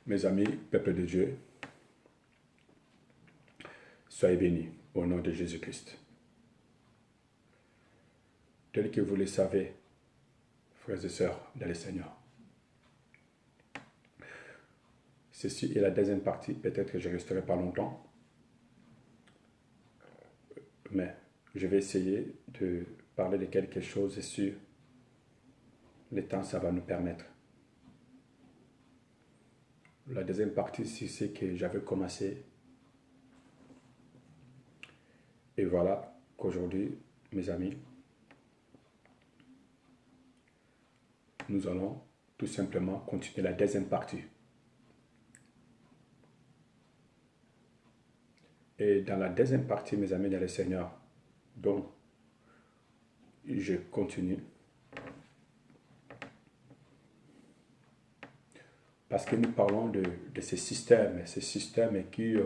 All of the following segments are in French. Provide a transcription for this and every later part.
Mes amis, peuple de Dieu, soyez bénis au nom de Jésus-Christ. Tel que vous le savez, frères et sœurs dans le Seigneur, ceci est la deuxième partie. Peut-être que je ne resterai pas longtemps, mais je vais essayer de parler de quelque chose sur le temps, ça va nous permettre. La deuxième partie, c'est ce que j'avais commencé. Et voilà qu'aujourd'hui, mes amis, nous allons tout simplement continuer la deuxième partie. Et dans la deuxième partie, mes amis dans le Seigneur, donc je continue. Parce que nous parlons de ces systèmes qui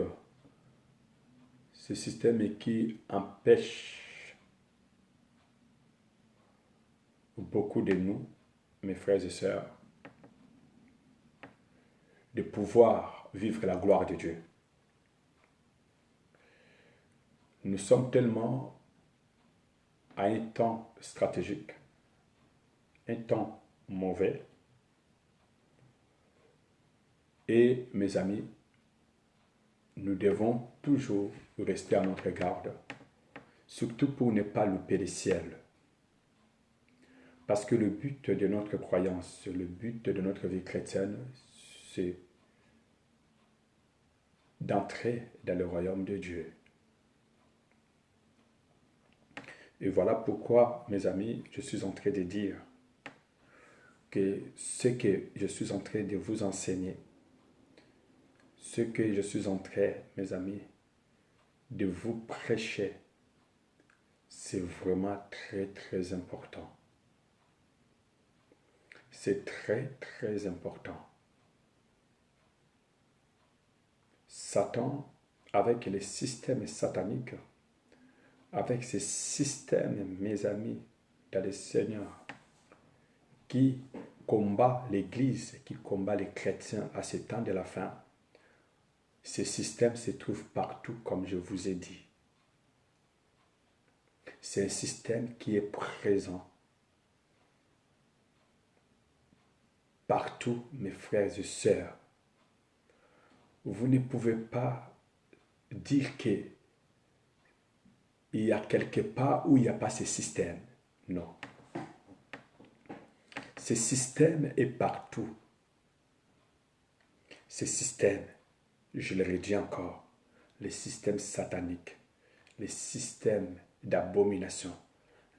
empêchent beaucoup de nous, mes frères et sœurs, de pouvoir vivre la gloire de Dieu. Nous sommes tellement à un temps stratégique, un temps mauvais. Et mes amis, nous devons toujours rester à notre garde, surtout pour ne pas louper le ciel. Parce que le but de notre croyance, le but de notre vie chrétienne, c'est d'entrer dans le royaume de Dieu. Et voilà pourquoi, mes amis, je suis en train de dire que ce que je suis en train de vous enseigner, ce que je suis en train, mes amis, de vous prêcher, c'est vraiment très, très important. C'est très, très important. Satan, avec les systèmes sataniques, avec ces systèmes, mes amis, dans le Seigneur, qui combat l'Église, qui combat les chrétiens à ce temps de la fin, ces systèmes se trouvent partout, comme je vous ai dit. C'est un système qui est présent partout, mes frères et sœurs. Vous ne pouvez pas dire qu'il y a quelque part où il n'y a pas ce système. Non. Ce système est partout. Ce système, je le redis encore, les systèmes sataniques, les systèmes d'abomination,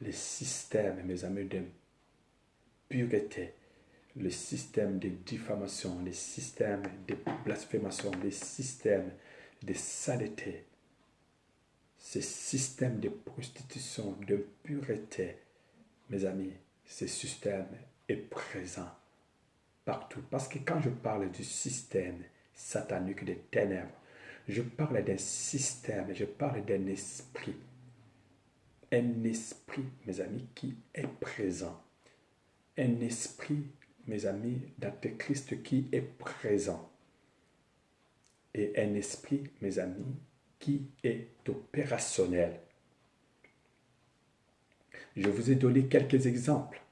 les systèmes, mes amis, de pureté, le système de diffamation, les systèmes de blasphémation, les systèmes de saleté, ces systèmes de prostitution, de pureté, mes amis, ce système est présent partout. Parce que quand je parle du système satanique des ténèbres, je parle d'un système, je parle d'un esprit. Un esprit, mes amis, qui est présent. Un esprit, mes amis, d'Antéchrist qui est présent. Et un esprit, mes amis, qui est opérationnel. Je vous ai donné quelques exemples.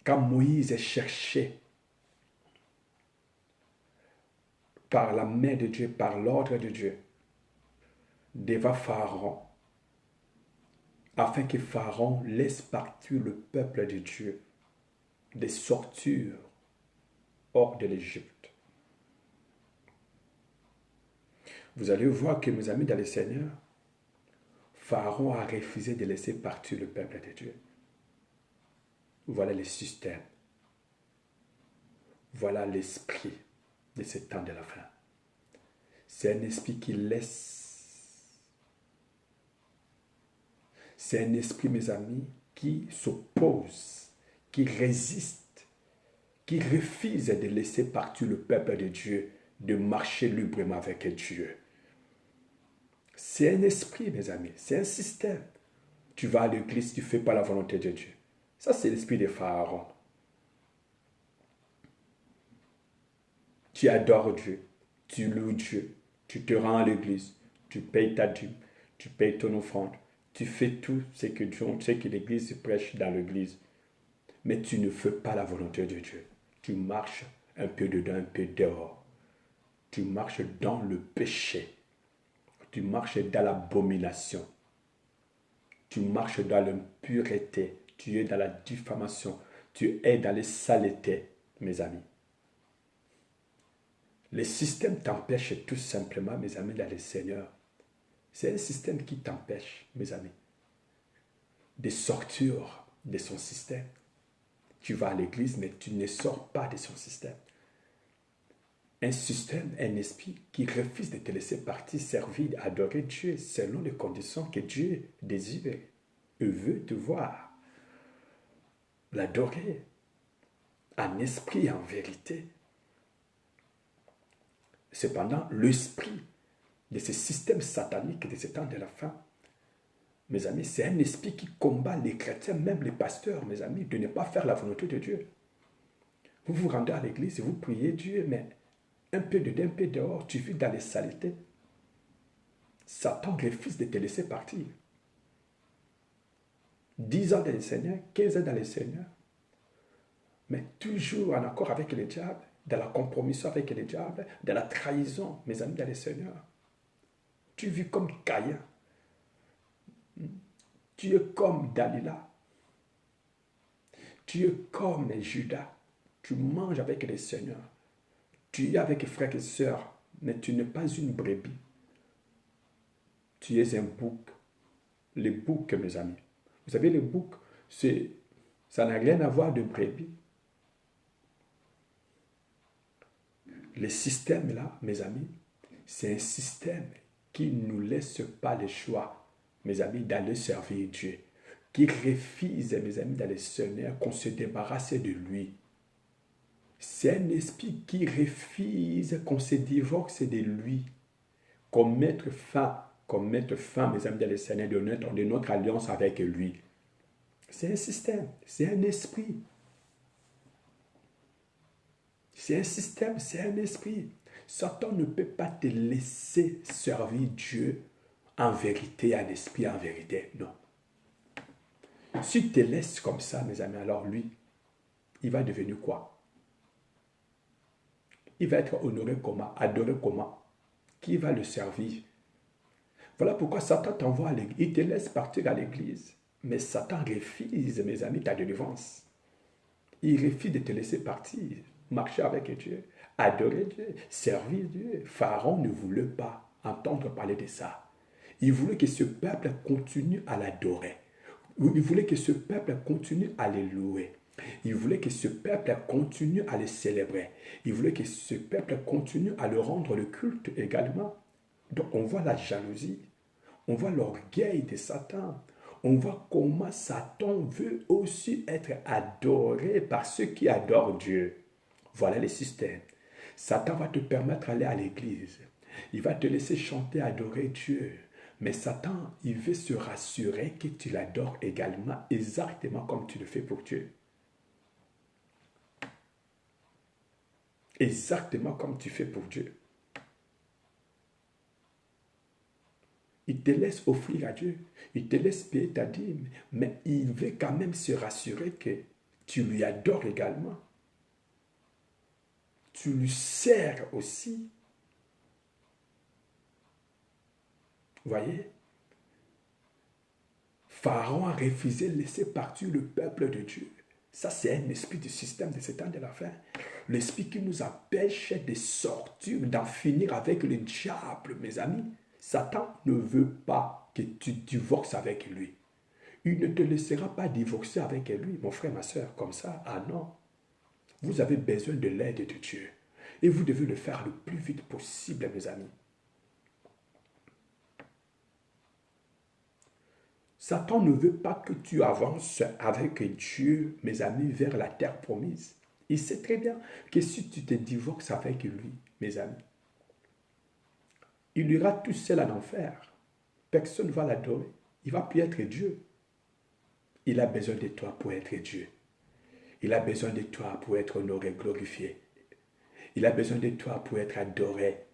Quand Moïse est cherché par la main de Dieu, par l'ordre de Dieu, devant Pharaon, afin que Pharaon laisse partir le peuple de Dieu de sortir hors de l'Égypte. Vous allez voir que, mes amis dans le Seigneur, Pharaon a refusé de laisser partir le peuple de Dieu. Voilà le système. Voilà l'esprit de ce temps de la fin. C'est un esprit qui laisse. C'est un esprit, mes amis, qui s'oppose, qui résiste, qui refuse de laisser partir le peuple de Dieu de marcher librement avec Dieu. C'est un esprit, mes amis, c'est un système. Tu vas à l'église, tu ne fais pas la volonté de Dieu. Ça, c'est l'esprit de Pharaon. Tu adores Dieu, tu loues Dieu, tu te rends à l'église, tu payes ta dîme, tu payes ton offrande, tu fais tout ce que Dieu, ce que l'église prêche dans l'église. Mais tu ne fais pas la volonté de Dieu. Tu marches un peu dedans, un peu dehors. Tu marches dans le péché. Tu marches dans l'abomination. Tu marches dans l'impureté. Tu es dans la diffamation. Tu es dans les saletés, mes amis. Le système t'empêche tout simplement, mes amis, dans le Seigneur. C'est un système qui t'empêche, mes amis, de sortir de son système. Tu vas à l'église, mais tu ne sors pas de son système. Un système, un esprit qui refuse de te laisser partir, servir, adorer Dieu selon les conditions que Dieu désire et veut te voir. L'adorer en esprit et en vérité. Cependant, l'esprit de ce système satanique de ce temps de la fin, mes amis, c'est un esprit qui combat les chrétiens, même les pasteurs, mes amis, de ne pas faire la volonté de Dieu. Vous vous rendez à l'église et vous priez Dieu, mais un peu dedans, un peu dehors, tu vis dans les saletés. Satan refuse de te laisser partir. 10 ans dans le Seigneur, 15 ans dans le Seigneur, mais toujours en accord avec le diable, dans la compromission avec le diable, dans la trahison, mes amis, dans le Seigneur. Tu vis comme Caïn. Tu es comme Dalila. Tu es comme Judas. Tu manges avec le Seigneur. Tu es avec frères et sœurs, mais tu n'es pas une brebis. Tu es un bouc. Les boucs, mes amis. Vous savez, les boucs, ça n'a rien à voir de brebis. Le système là, mes amis, c'est un système qui ne nous laisse pas le choix, mes amis, d'aller servir Dieu. Qui refuse, mes amis, d'aller Seigneur, qu'on se débarrasse de lui. C'est un esprit qui refuse qu'on se divorce de lui. Qu'on mette fin, mes amis, dans le Seigneur, de notre alliance avec lui. C'est un système, c'est un esprit. C'est un système, c'est un esprit. Satan ne peut pas te laisser servir Dieu en vérité, en esprit, en vérité. Non. Si tu te laisses comme ça, mes amis, alors lui, il va devenir quoi? Il va être honoré comment? Adoré comment? Qui va le servir? Voilà pourquoi Satan t'envoie à l'église. Il te laisse partir à l'église. Mais Satan refuse, mes amis, ta délivrance. Il refuse de te laisser partir. Marcher avec Dieu, adorer Dieu, servir Dieu. Pharaon ne voulait pas entendre parler de ça. Il voulait que ce peuple continue à l'adorer. Il voulait que ce peuple continue à le louer. Il voulait que ce peuple continue à le célébrer. Il voulait que ce peuple continue à le rendre le culte également. Donc on voit la jalousie, on voit l'orgueil de Satan. On voit comment Satan veut aussi être adoré par ceux qui adorent Dieu. Voilà le système. Satan va te permettre d'aller à l'église. Il va te laisser chanter, adorer Dieu. Mais Satan, il veut se rassurer que tu l'adores également, exactement comme tu le fais pour Dieu. Exactement comme tu fais pour Dieu. Il te laisse offrir à Dieu. Il te laisse payer ta dîme. Mais il veut quand même se rassurer que tu lui adores également. Tu lui sers aussi. Voyez? Pharaon a refusé de laisser partir le peuple de Dieu. Ça, c'est un esprit du système de ce temps de la fin. L'esprit qui nous empêche de sortir, d'en finir avec le diable, mes amis. Satan ne veut pas que tu divorces avec lui. Il ne te laissera pas divorcer avec lui, mon frère, ma soeur, comme ça. Ah non. Vous avez besoin de l'aide de Dieu. Et vous devez le faire le plus vite possible, mes amis. Satan ne veut pas que tu avances avec Dieu, mes amis, vers la terre promise. Il sait très bien que si tu te divorces avec lui, mes amis. Il ira tout seul en enfer. Personne ne va l'adorer. Il ne va plus être Dieu. Il a besoin de toi pour être Dieu. Il a besoin de toi pour être honoré, glorifié. Il a besoin de toi pour être adoré,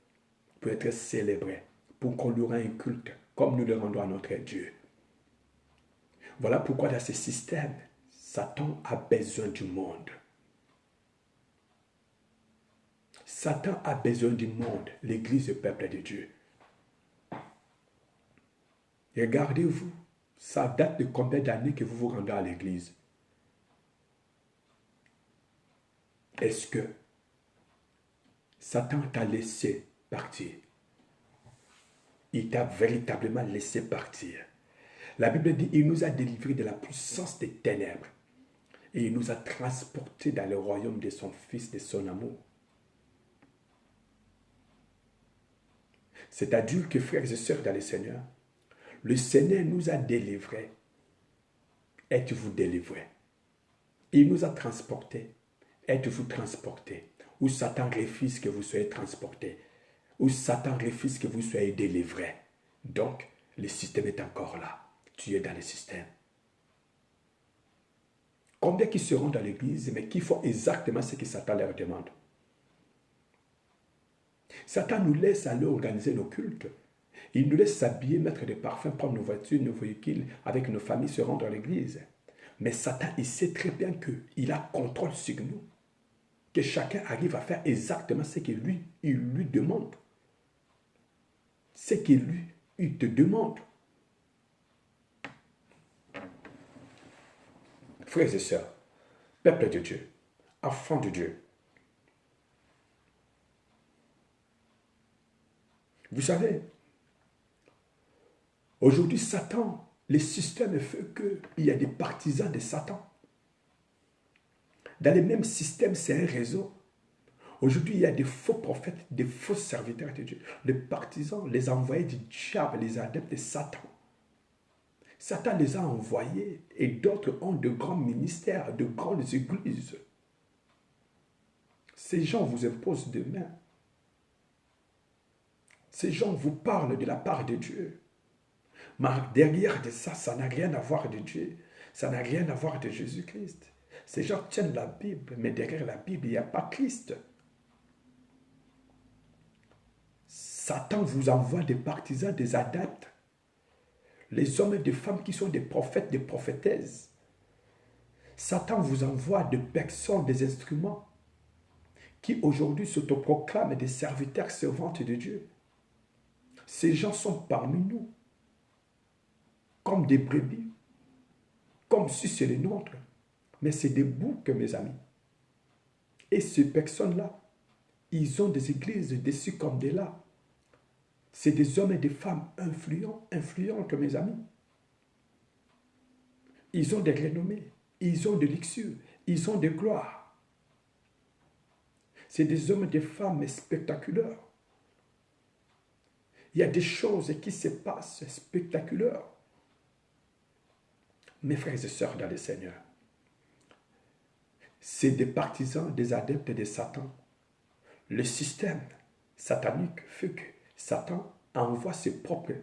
pour être célébré, pour qu'on lui rende un culte, comme nous le rendons à notre Dieu. Voilà pourquoi dans ce système, Satan a besoin du monde. Satan a besoin du monde, l'Église, le peuple de Dieu. Regardez-vous, ça date de combien d'années que vous vous rendez à l'Église? Est-ce que Satan t'a laissé partir? Il t'a véritablement laissé partir. La Bible dit, il nous a délivrés de la puissance des ténèbres et il nous a transportés dans le royaume de son Fils, de son amour. C'est-à-dire que, frères et sœurs dans le Seigneur nous a délivrés. Êtes-vous délivrés? Il nous a transportés. Êtes-vous transportés? Ou Satan refuse que vous soyez transportés? Ou Satan refuse que vous soyez délivrés? Donc, le système est encore là. Tu es dans le système. Combien qui seront dans l'église, mais qui font exactement ce que Satan leur demande? Satan nous laisse aller organiser nos cultes. Il nous laisse s'habiller, mettre des parfums, prendre nos voitures, nos véhicules, avec nos familles, se rendre à l'église. Mais Satan, il sait très bien qu'il a contrôle sur nous. Que chacun arrive à faire exactement ce que lui, il lui demande. Ce que lui, il te demande. Frères et sœurs, peuple de Dieu, enfants de Dieu, vous savez, aujourd'hui, Satan, le système fait qu'il y a des partisans de Satan. Dans le même système, c'est un réseau. Aujourd'hui, il y a des faux prophètes, des faux serviteurs de Dieu. Les partisans, les envoyés du diable, les adeptes de Satan. Satan les a envoyés et d'autres ont de grands ministères, de grandes églises. Ces gens vous imposent des mains. Ces gens vous parlent de la part de Dieu. Mais derrière de ça, ça n'a rien à voir de Dieu. Ça n'a rien à voir de Jésus-Christ. Ces gens tiennent la Bible, mais derrière la Bible, il n'y a pas Christ. Satan vous envoie des partisans, des adeptes. Les hommes et des femmes qui sont des prophètes, des prophétesses. Satan vous envoie des personnes, des instruments qui aujourd'hui s'autoproclament des serviteurs servantes de Dieu. Ces gens sont parmi nous, comme des brebis, comme si c'est les nôtres. Mais c'est des boucs, mes amis. Et ces personnes-là, ils ont des églises dessus comme de là. C'est des hommes et des femmes influentes, mes amis. Ils ont des renommées, ils ont de luxure, ils ont de gloire. C'est des hommes et des femmes spectaculaires. Il y a des choses qui se passent spectaculaires. Mes frères et sœurs dans le Seigneur, c'est des partisans, des adeptes de Satan. Le système satanique fait que Satan envoie ses propres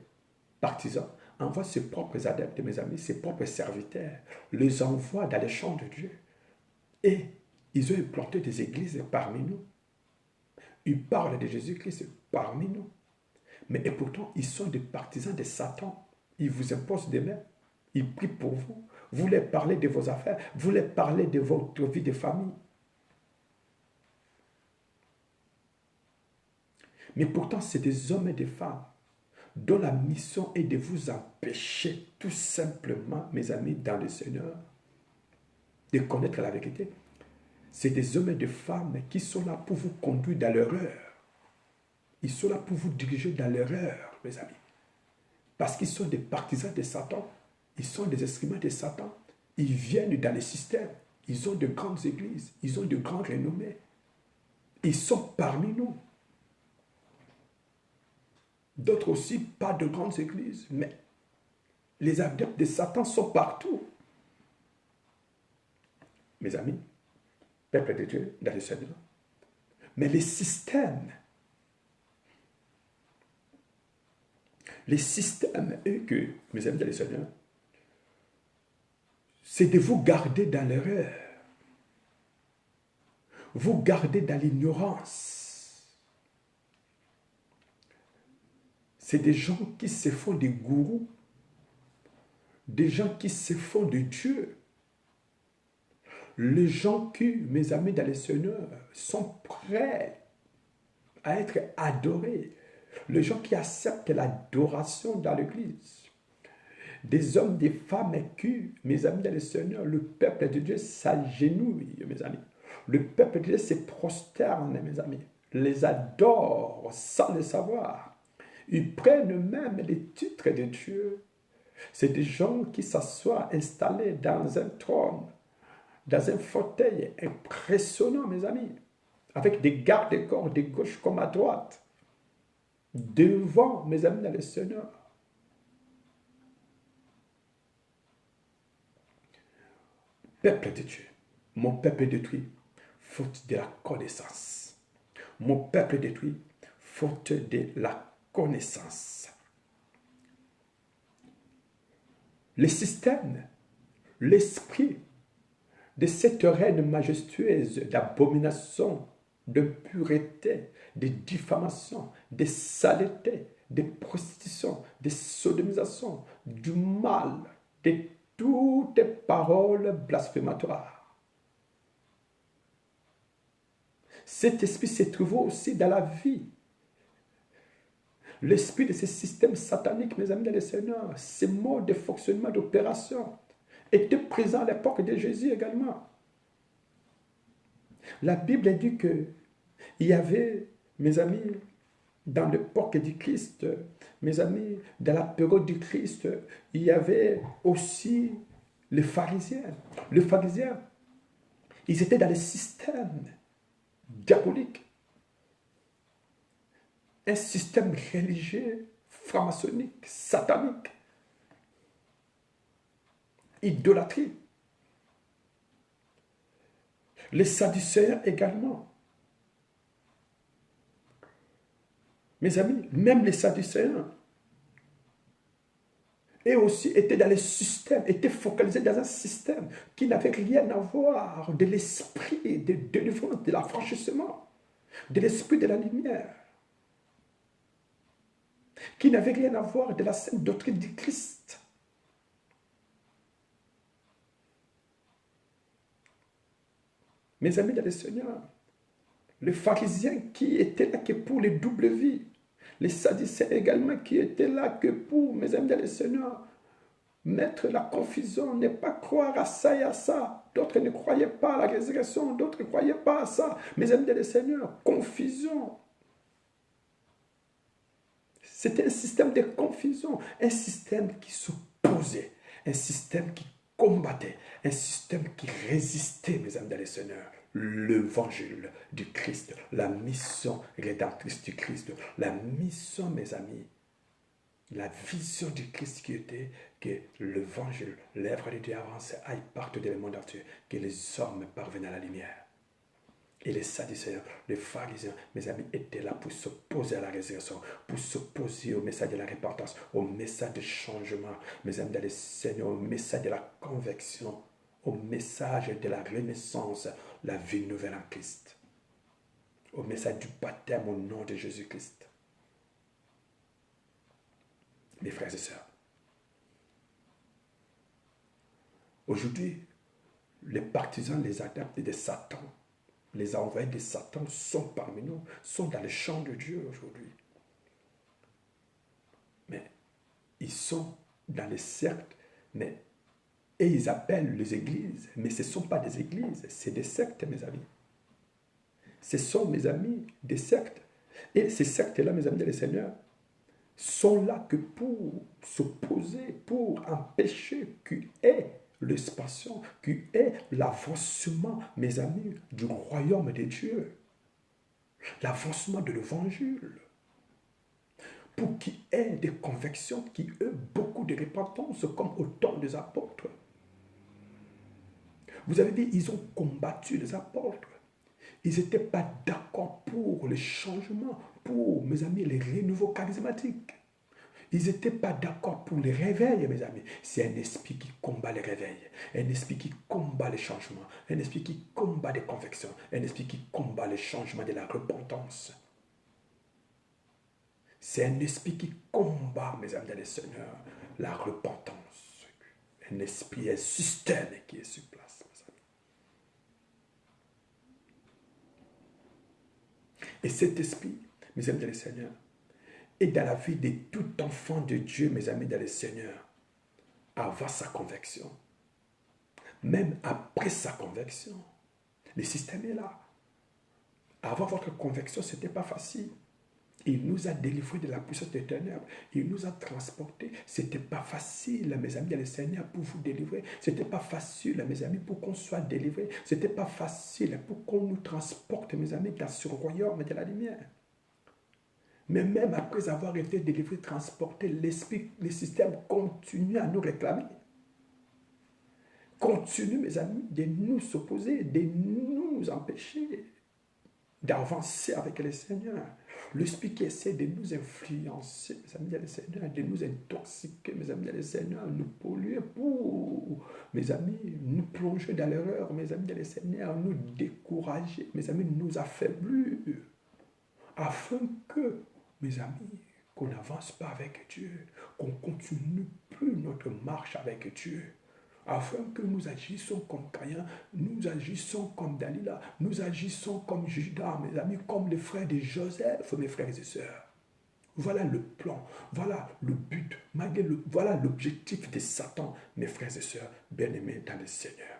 partisans, envoie ses propres adeptes, mes amis, ses propres serviteurs, les envoie dans les champs de Dieu. Et ils ont implanté des églises parmi nous. Ils parlent de Jésus-Christ parmi nous. Mais et pourtant, ils sont des partisans de Satan. Ils vous imposent des mains. Ils prient pour vous. Vous leur parlez de vos affaires. Vous leur parlez de votre vie de famille. Mais pourtant, c'est des hommes et des femmes dont la mission est de vous empêcher tout simplement, mes amis, dans le Seigneur, de connaître la vérité. C'est des hommes et des femmes qui sont là pour vous conduire dans l'erreur. Ils sont là pour vous diriger dans l'erreur, mes amis. Parce qu'ils sont des partisans de Satan. Ils sont des instruments de Satan. Ils viennent dans le système. Ils ont de grandes églises. Ils ont de grands renommées. Ils sont parmi nous. D'autres aussi, pas de grandes églises. Mais les adeptes de Satan sont partout. Mes amis, peuple de Dieu, dans le Seigneur. Mais les systèmes Les systèmes, et que, mes amis dans le Seigneur, c'est de vous garder dans l'erreur, vous garder dans l'ignorance. C'est des gens qui se font des gourous, des gens qui se font de Dieu. Les gens qui, mes amis dans le Seigneur, sont prêts à être adorés. Les gens qui acceptent l'adoration dans l'Église. Des hommes, des femmes qui, mes amis dans le Seigneur, le peuple de Dieu s'agenouille, mes amis. Le peuple de Dieu se prosterne, mes amis. Les adore sans le savoir. Ils prennent même les titres de Dieu. C'est des gens qui s'assoient installés dans un trône, dans un fauteuil impressionnant, mes amis, avec des gardes-corps de gauche comme à droite, devant, mes amis dans le Seigneur. Peuple de Dieu, mon peuple détruit, faute de la connaissance. Mon peuple détruit, faute de la connaissance. Le système, l'esprit de cette reine majestueuse d'abomination, de pureté, de diffamation, de saleté, de prostitution, de sodomisation, du mal, de toutes paroles blasphématoires. Cet esprit se trouve aussi dans la vie. L'esprit de ce système satanique, mes amis dans le Seigneur, ces modes de fonctionnement d'opération, était présent à l'époque de Jésus également. La Bible dit que il y avait, mes amis, dans l'époque du Christ, mes amis, dans la période du Christ, il y avait aussi les pharisiens. Les pharisiens, ils étaient dans le système diabolique. Un système religieux, franc-maçonnique, satanique. Idolâtrie. Les Sadducéens également. Mes amis, même les Sadducéens, et aussi étaient dans le système, étaient focalisés dans un système qui n'avait rien à voir de l'esprit de délivrance, de l'affranchissement, de l'esprit de la lumière, qui n'avait rien à voir de la sainte doctrine du Christ. Mes amis dans le Seigneur, les pharisiens qui étaient là que pour les doubles vies, les sadducéens également qui étaient là que pour, mes amis dans le Seigneur, mettre la confusion, ne pas croire à ça et à ça. D'autres ne croyaient pas à la résurrection, d'autres ne croyaient pas à ça. Mes amis dans le Seigneur, confusion. C'était un système de confusion, un système qui s'opposait, un système qui combattait, un système qui résistait, mes amis dans le Seigneur. L'évangile du Christ, la mission rédemptrice du Christ, la mission, mes amis, la vision du Christ qui était que l'évangile, l'œuvre de Dieu avance, aille partout dans le monde entier, que les hommes parviennent à la lumière. Et les Sadducéens, les pharisiens, mes amis, étaient là pour s'opposer à la résurrection, pour s'opposer au message de la repentance, au message de changement, mes amis, dans le Seigneur, au message de la conviction, au message de la renaissance, la vie nouvelle en Christ, au message du baptême au nom de Jésus-Christ. Mes frères et sœurs, aujourd'hui, les partisans, les adeptes de Satan, les envoyés de Satan sont parmi nous, sont dans le champ de Dieu aujourd'hui. Mais ils sont dans les cercles, et ils appellent les églises, mais ce ne sont pas des églises, c'est des sectes, mes amis. Ce sont, mes amis, des sectes. Et ces sectes-là, mes amis de le Seigneur, sont là que pour s'opposer, pour empêcher qu'il y ait l'expansion, qu'il y ait l'avancement, mes amis, du royaume de Dieu, l'avancement de l'évangile, pour qu'il y ait des convictions, qu'il y ait beaucoup de repentance, comme au temps des apôtres. Vous avez dit, ils ont combattu les apôtres. Ils n'étaient pas d'accord pour les changements, pour, mes amis, les renouveaux charismatiques. Ils n'étaient pas d'accord pour le réveil, mes amis. C'est un esprit qui combat le réveil, un esprit qui combat les changements, un esprit qui combat les convictions, un esprit qui combat le changement de la repentance. C'est un esprit qui combat, mes amis dans le Seigneur, la repentance. Un esprit, un système qui est sur place, mes amis. Et cet esprit, mes amis dans le Seigneur, est dans la vie de tout enfant de Dieu, mes amis dans le Seigneur, avant sa conversion. Même après sa conversion, le système est là. Avant votre conversion, ce n'était pas facile. Il nous a délivrés de la puissance des ténèbres. Il nous a transportés. Ce n'était pas facile, mes amis, dans le Seigneur, pour vous délivrer. Ce n'était pas facile, mes amis, pour qu'on soit délivrés. Ce n'était pas facile pour qu'on nous transporte, mes amis, dans ce royaume de la lumière. Mais même après avoir été délivrés, transportés, l'esprit, le système continue à nous réclamer. Continue, mes amis, de nous s'opposer, de nous empêcher d'avancer avec le Seigneur. L'esprit qui essaie de nous influencer, mes amis, dans le Seigneur, de nous intoxiquer, mes amis, dans le Seigneur, nous polluer pour, mes amis, nous plonger dans l'erreur, mes amis, dans le Seigneur, nous décourager, mes amis, nous affaiblir, afin que, mes amis, qu'on n'avance pas avec Dieu, qu'on continue plus notre marche avec Dieu, afin que nous agissons comme Caïn, nous agissons comme Dalila, nous agissons comme Judas, mes amis, comme les frères de Joseph, mes frères et sœurs. Voilà le plan, voilà le but, voilà l'objectif de Satan, mes frères et sœurs, bien-aimés dans le Seigneur.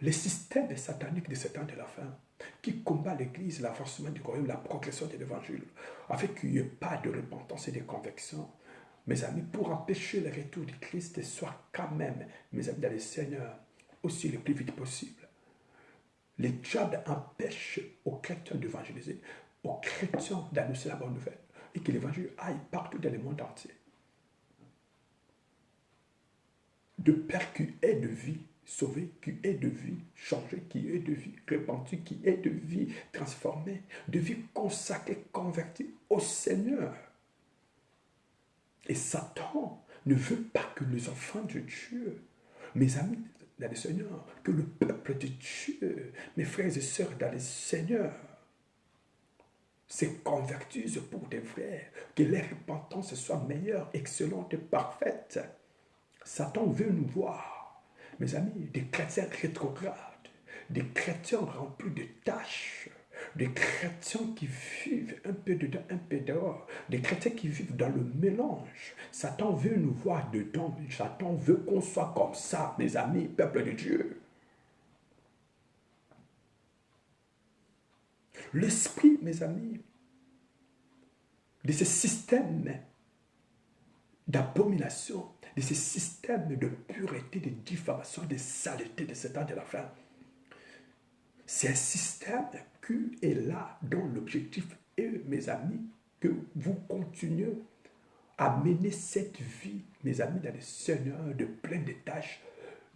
Le système satanique de ce temps de la fin, qui combat l'Église, l'avancement du royaume, la progression de l'Évangile, afin qu'il n'y ait pas de repentance et de conviction, mes amis, pour empêcher le retour de Christ, soit quand même, mes amis, dans le Seigneur, aussi le plus vite possible. Les diables empêchent aux chrétiens d'évangéliser, aux chrétiens d'annoncer la bonne nouvelle, et que l'évangile aille partout dans le monde entier. De Père qui est de vie, sauvé, qui est de vie, changé, qui est de vie, repenti, qui est de vie, transformé, de vie consacrée, convertie au Seigneur. Et Satan ne veut pas que les enfants de Dieu, mes amis dans le Seigneur, que le peuple de Dieu, mes frères et sœurs dans le Seigneur, se convertissent pour des vrais, que leur repentance soit meilleure, excellente et parfaite. Satan veut nous voir, mes amis, des chrétiens rétrogrades, des chrétiens remplis de tâches, des chrétiens qui vivent un peu dedans, un peu dehors, des chrétiens qui vivent dans le mélange. Satan veut nous voir dedans, Satan veut qu'on soit comme ça, mes amis, peuple de Dieu. L'esprit, mes amis, de ce système d'abomination, de ce système de pureté, de diffamation, de saleté de ce temps de la fin, c'est un système qui est là, dont l'objectif est, mes amis, que vous continuez à mener cette vie, mes amis, dans le Seigneur, de plein de tâches,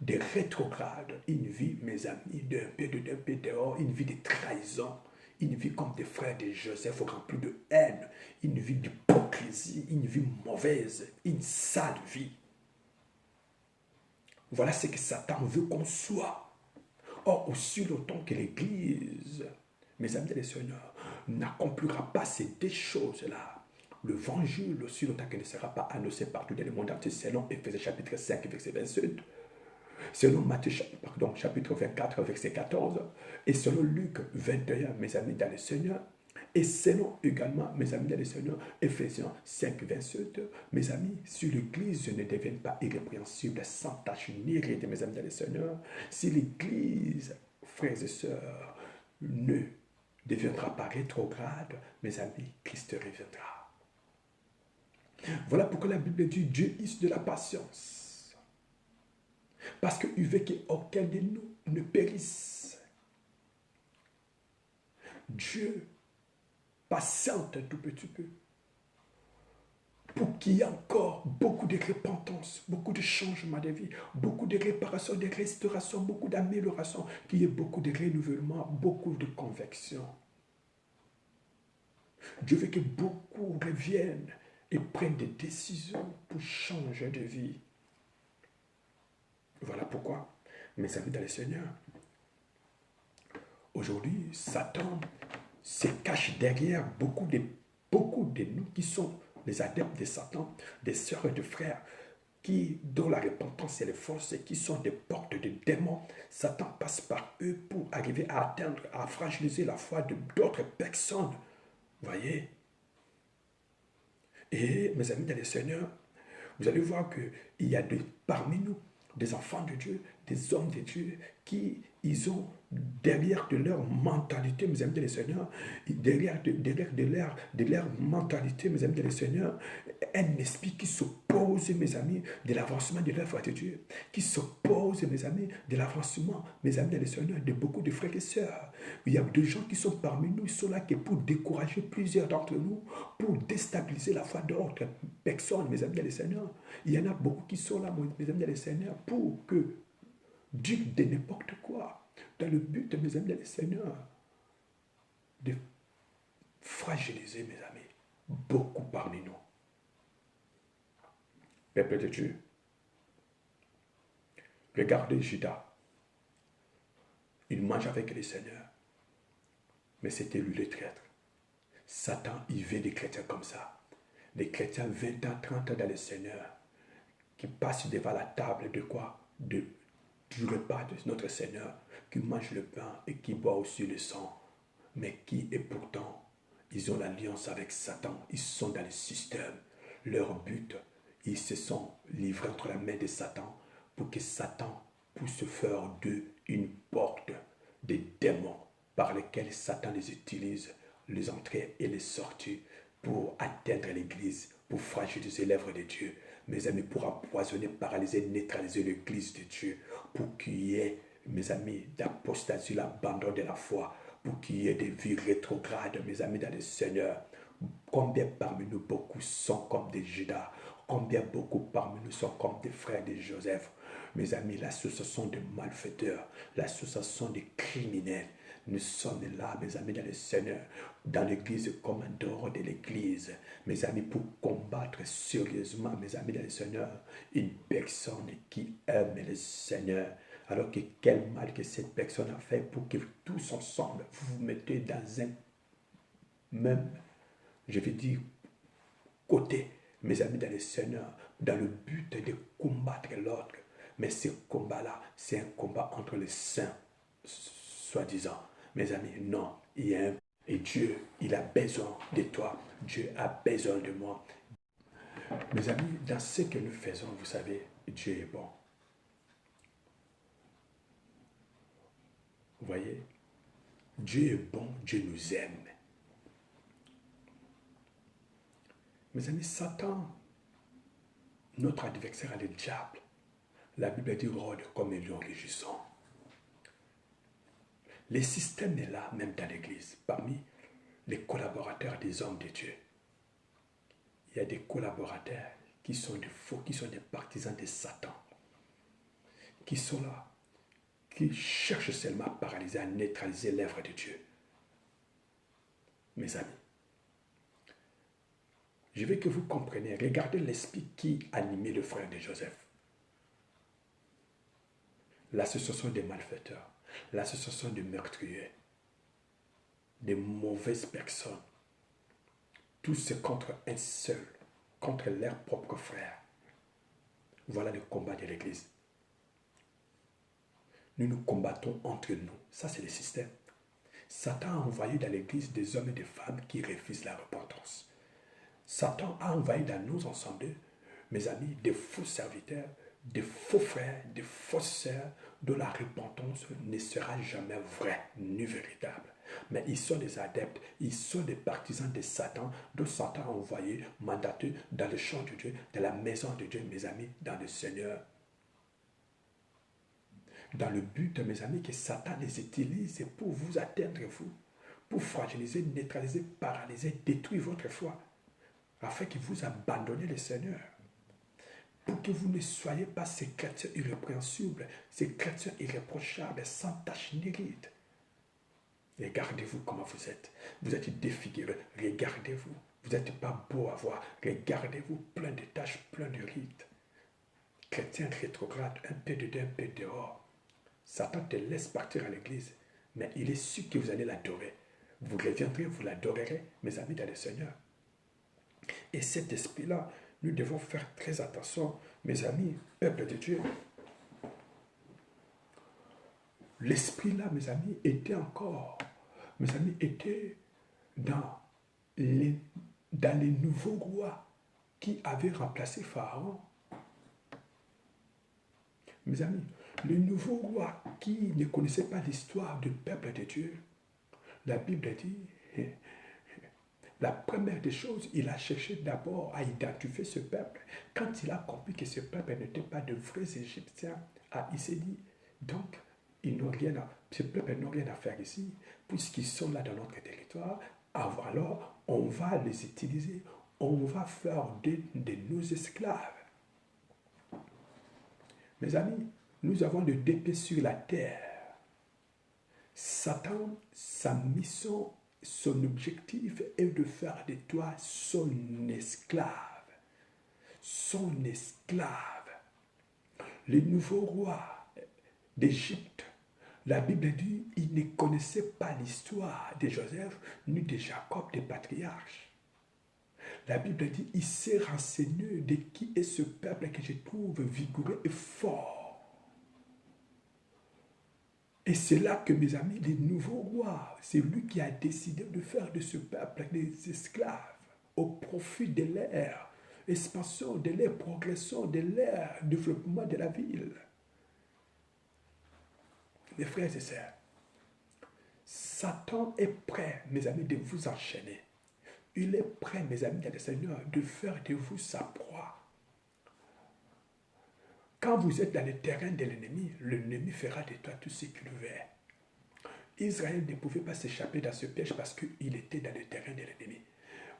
de rétrograde, une vie, mes amis, d'un peu dehors, une vie de trahison, une vie comme des frères de Joseph remplis de haine, une vie d'hypocrisie, une vie mauvaise, une sale vie. Voilà ce que Satan veut qu'on soit. Or, aussi longtemps que l'Église, mes amis et les Seigneurs, n'accomplira pas ces deux choses-là, l'évangile, aussi longtemps qu'il ne sera pas annoncé partout dans le monde entier, selon Éphésiens chapitre 5, verset 27, selon Matthieu chapitre 24, verset 14, et selon Luc 21, mes amis dans le Seigneur, et selon également, mes amis dans le Seigneur, Éphésiens 5, 27, mes amis, si l'Église ne devienne pas irrépréhensible, sans tache ni ride, mes amis dans le Seigneur, si l'Église, frères et sœurs, ne deviendra pas rétrograde, mes amis, Christ reviendra. Voilà pourquoi la Bible dit Dieu use de la patience. Parce qu'il veut qu'aucun de nous ne périsse. Dieu patiente un tout petit peu pour qu'il y ait encore beaucoup de repentance, beaucoup de changements de vie, beaucoup de réparation, de restauration, beaucoup d'amélioration, qu'il y ait beaucoup de renouvellement, beaucoup de conviction. Dieu veut que beaucoup reviennent et prennent des décisions pour changer de vie. Voilà pourquoi, mes amis dans le Seigneur, aujourd'hui, Satan se cache derrière beaucoup de nous qui sont les adeptes de Satan, des sœurs et des frères, dont la repentance est force et qui sont des portes de démons. Satan passe par eux pour arriver à atteindre, à fragiliser la foi d'autres personnes. Voyez? Et mes amis dans le Seigneur, vous allez voir qu'il y a parmi nous des enfants de Dieu, des hommes de Dieu, ils ont derrière de leur mentalité, mes amis dans le Seigneur, derrière de leur mentalité, mes amis dans le Seigneur, un esprit qui s'oppose, mes amis, de l'avancement de l'œuvre de Dieu, qui s'oppose, mes amis, de l'avancement, mes amis dans le Seigneur, de beaucoup de frères et sœurs. Il y a des gens qui sont parmi nous, ils sont là que pour décourager plusieurs d'entre nous, pour déstabiliser la foi d'autres personnes, mes amis dans le Seigneur. Il y en a beaucoup qui sont là, mes amis dans le Seigneur, pour que Dieu de n'importe quoi, dans le but, mes amis dans le Seigneur, de fragiliser, mes amis, beaucoup parmi nous. Peuple de Dieu, regardez Judas. Il mange avec les seigneurs. Mais c'était lui le traître. Satan, il veut des chrétiens comme ça. Des chrétiens 20 ans, 30 ans dans le Seigneur, qui passent devant la table de quoi? Du repas de notre Seigneur, qui mangent le pain et qui boivent aussi le sang. Mais qui, et pourtant, ils ont l'alliance avec Satan. Ils sont dans le système. Leur but, ils se sont livrés entre la main de Satan pour que Satan puisse faire d'eux une porte des démons par lesquels Satan les utilise, les entrées et les sorties pour atteindre l'Église, pour fragiliser l'œuvre de Dieu. Mes amis, pour empoisonner, paralyser, neutraliser l'Église de Dieu, pour qu'il y ait, mes amis, d'apostasie, l'abandon de la foi, pour qu'il y ait des vies rétrogrades, mes amis, dans le Seigneur. Combien parmi nous, beaucoup sont comme des Judas? Combien beaucoup parmi nous sont comme des frères de Joseph? Mes amis, l'association des malfaiteurs, l'association des criminels. Nous sommes là, mes amis, dans le Seigneur, dans l'église comme en dehors de l'église. Mes amis, pour combattre sérieusement, mes amis, dans le Seigneur, une personne qui aime le Seigneur. Alors que quel mal que cette personne a fait pour que tous ensemble, vous vous mettez dans un même, je vais dire, côté, mes amis, dans le Seigneur, dans le but de combattre l'autre. Mais ce combat-là, c'est un combat entre les saints, soi-disant. Mes amis, non, il y a un... Et Dieu, il a besoin de toi. Dieu a besoin de moi. Mes amis, dans ce que nous faisons, vous savez, Dieu est bon. Vous voyez, Dieu est bon, Dieu nous aime. Mes amis, Satan, notre adversaire, est le diable. La Bible dit rôde comme un lion rugissant. Le système est là, même dans l'Église, parmi les collaborateurs des hommes de Dieu. Il y a des collaborateurs qui sont des faux, qui sont des partisans de Satan, qui sont là, qui cherchent seulement à paralyser, à neutraliser l'œuvre de Dieu. Mes amis, je veux que vous compreniez, regardez l'esprit qui animait le frère de Joseph. L'association des malfaiteurs, l'association des meurtriers, des mauvaises personnes, tous c'est contre un seul, contre leur propre frère. Voilà le combat de l'Église. Nous nous combattons entre nous. Ça, c'est le système. Satan a envoyé dans l'Église des hommes et des femmes qui refusent la repentance. Satan a envoyé dans nos ensembles, mes amis, des faux serviteurs, des faux frères, des fausses sœurs, dont la repentance ne sera jamais vraie ni véritable. Mais ils sont des adeptes, ils sont des partisans de Satan, dont Satan a envoyé, mandaté dans le champ de Dieu, dans la maison de Dieu, mes amis, dans le Seigneur. Dans le but, mes amis, que Satan les utilise pour vous atteindre, vous, pour fragiliser, neutraliser, paralyser, détruire votre foi, afin que vous abandonniez le Seigneur. Pour que vous ne soyez pas ces chrétiens irrépréhensibles, ces chrétiens irréprochables, sans tache ni ride. Regardez-vous comment vous êtes. Vous êtes défiguré. Regardez-vous. Vous n'êtes pas beau à voir. Regardez-vous, plein de taches, plein de rides. Chrétien rétrograde, un peu dedans, un peu dehors. Satan te laisse partir à l'église, mais il est sûr que vous allez l'adorer. Vous reviendrez, vous l'adorerez, mes amis dans le Seigneur. Et cet esprit-là, nous devons faire très attention, mes amis, peuple de Dieu. L'esprit-là, mes amis, était dans les nouveaux rois qui avaient remplacé Pharaon. Mes amis, le nouveau roi qui ne connaissait pas l'histoire du peuple de Dieu, la Bible dit, la première des choses, il a cherché d'abord à identifier ce peuple. Quand il a compris que ce peuple n'était pas de vrais Égyptiens, il s'est dit, donc, ce peuple n'a rien à faire ici, puisqu'ils sont là dans notre territoire, alors on va les utiliser, on va faire de nos esclaves. Mes amis, nous avons le dépôt sur la terre. Satan, sa mission, son objectif est de faire de toi son esclave. Son esclave. Le nouveau roi d'Égypte, la Bible dit, il ne connaissait pas l'histoire de Joseph ni de Jacob, des patriarches. La Bible dit, il s'est renseigné de qui est ce peuple que je trouve vigoureux et fort. Et c'est là que, mes amis, les nouveaux rois, c'est lui qui a décidé de faire de ce peuple des esclaves au profit de leur expansion, de leur progression, de leur développement de la ville. Mes frères et sœurs, Satan est prêt, mes amis, de vous enchaîner. Il est prêt, mes amis, dans le Seigneur, de faire de vous sa proie. Quand vous êtes dans le terrain de l'ennemi fera de toi tout ce qu'il veut. Israël ne pouvait pas s'échapper dans ce piège parce qu'il était dans le terrain de l'ennemi.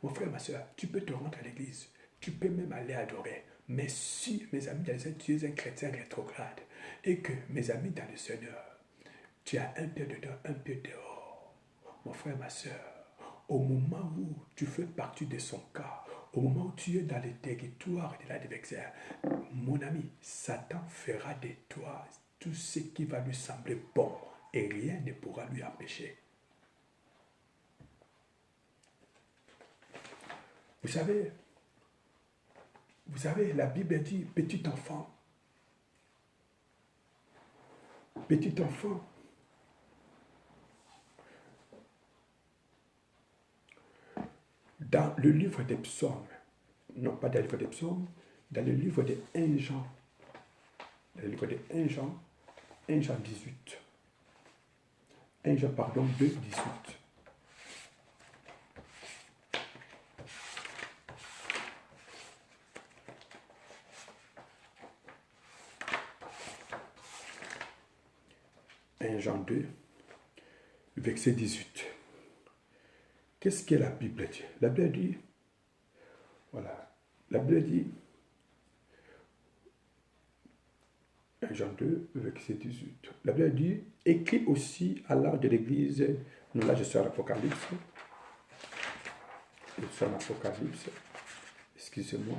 Mon frère, ma soeur, tu peux te rendre à l'église, tu peux même aller adorer. Mais si, mes amis, dans le Seigneur, tu es un chrétien rétrograde et que, mes amis, dans le Seigneur, tu as un pied dedans, un pied dehors. Mon frère, ma soeur, au moment où tu fais partie de son cas, au moment où tu es dans le territoire de l'adversaire, mon ami, Satan fera de toi tout ce qui va lui sembler bon et rien ne pourra lui empêcher. Vous savez, la Bible dit, petit enfant, dans le livre des psaumes, non pas dans le livre des psaumes, dans le livre de 1 Jean, dans le livre de 1 Jean 18. 1 Jean, 2, 18. Jean 2, verset 18. Qu'est-ce que la Bible dit? La Bible dit, voilà, la Bible dit, 1 Jean 2, verset 18. La Bible dit, écrit aussi à l'âme de l'Église, non là je suis à l'Apocalypse, excusez-moi.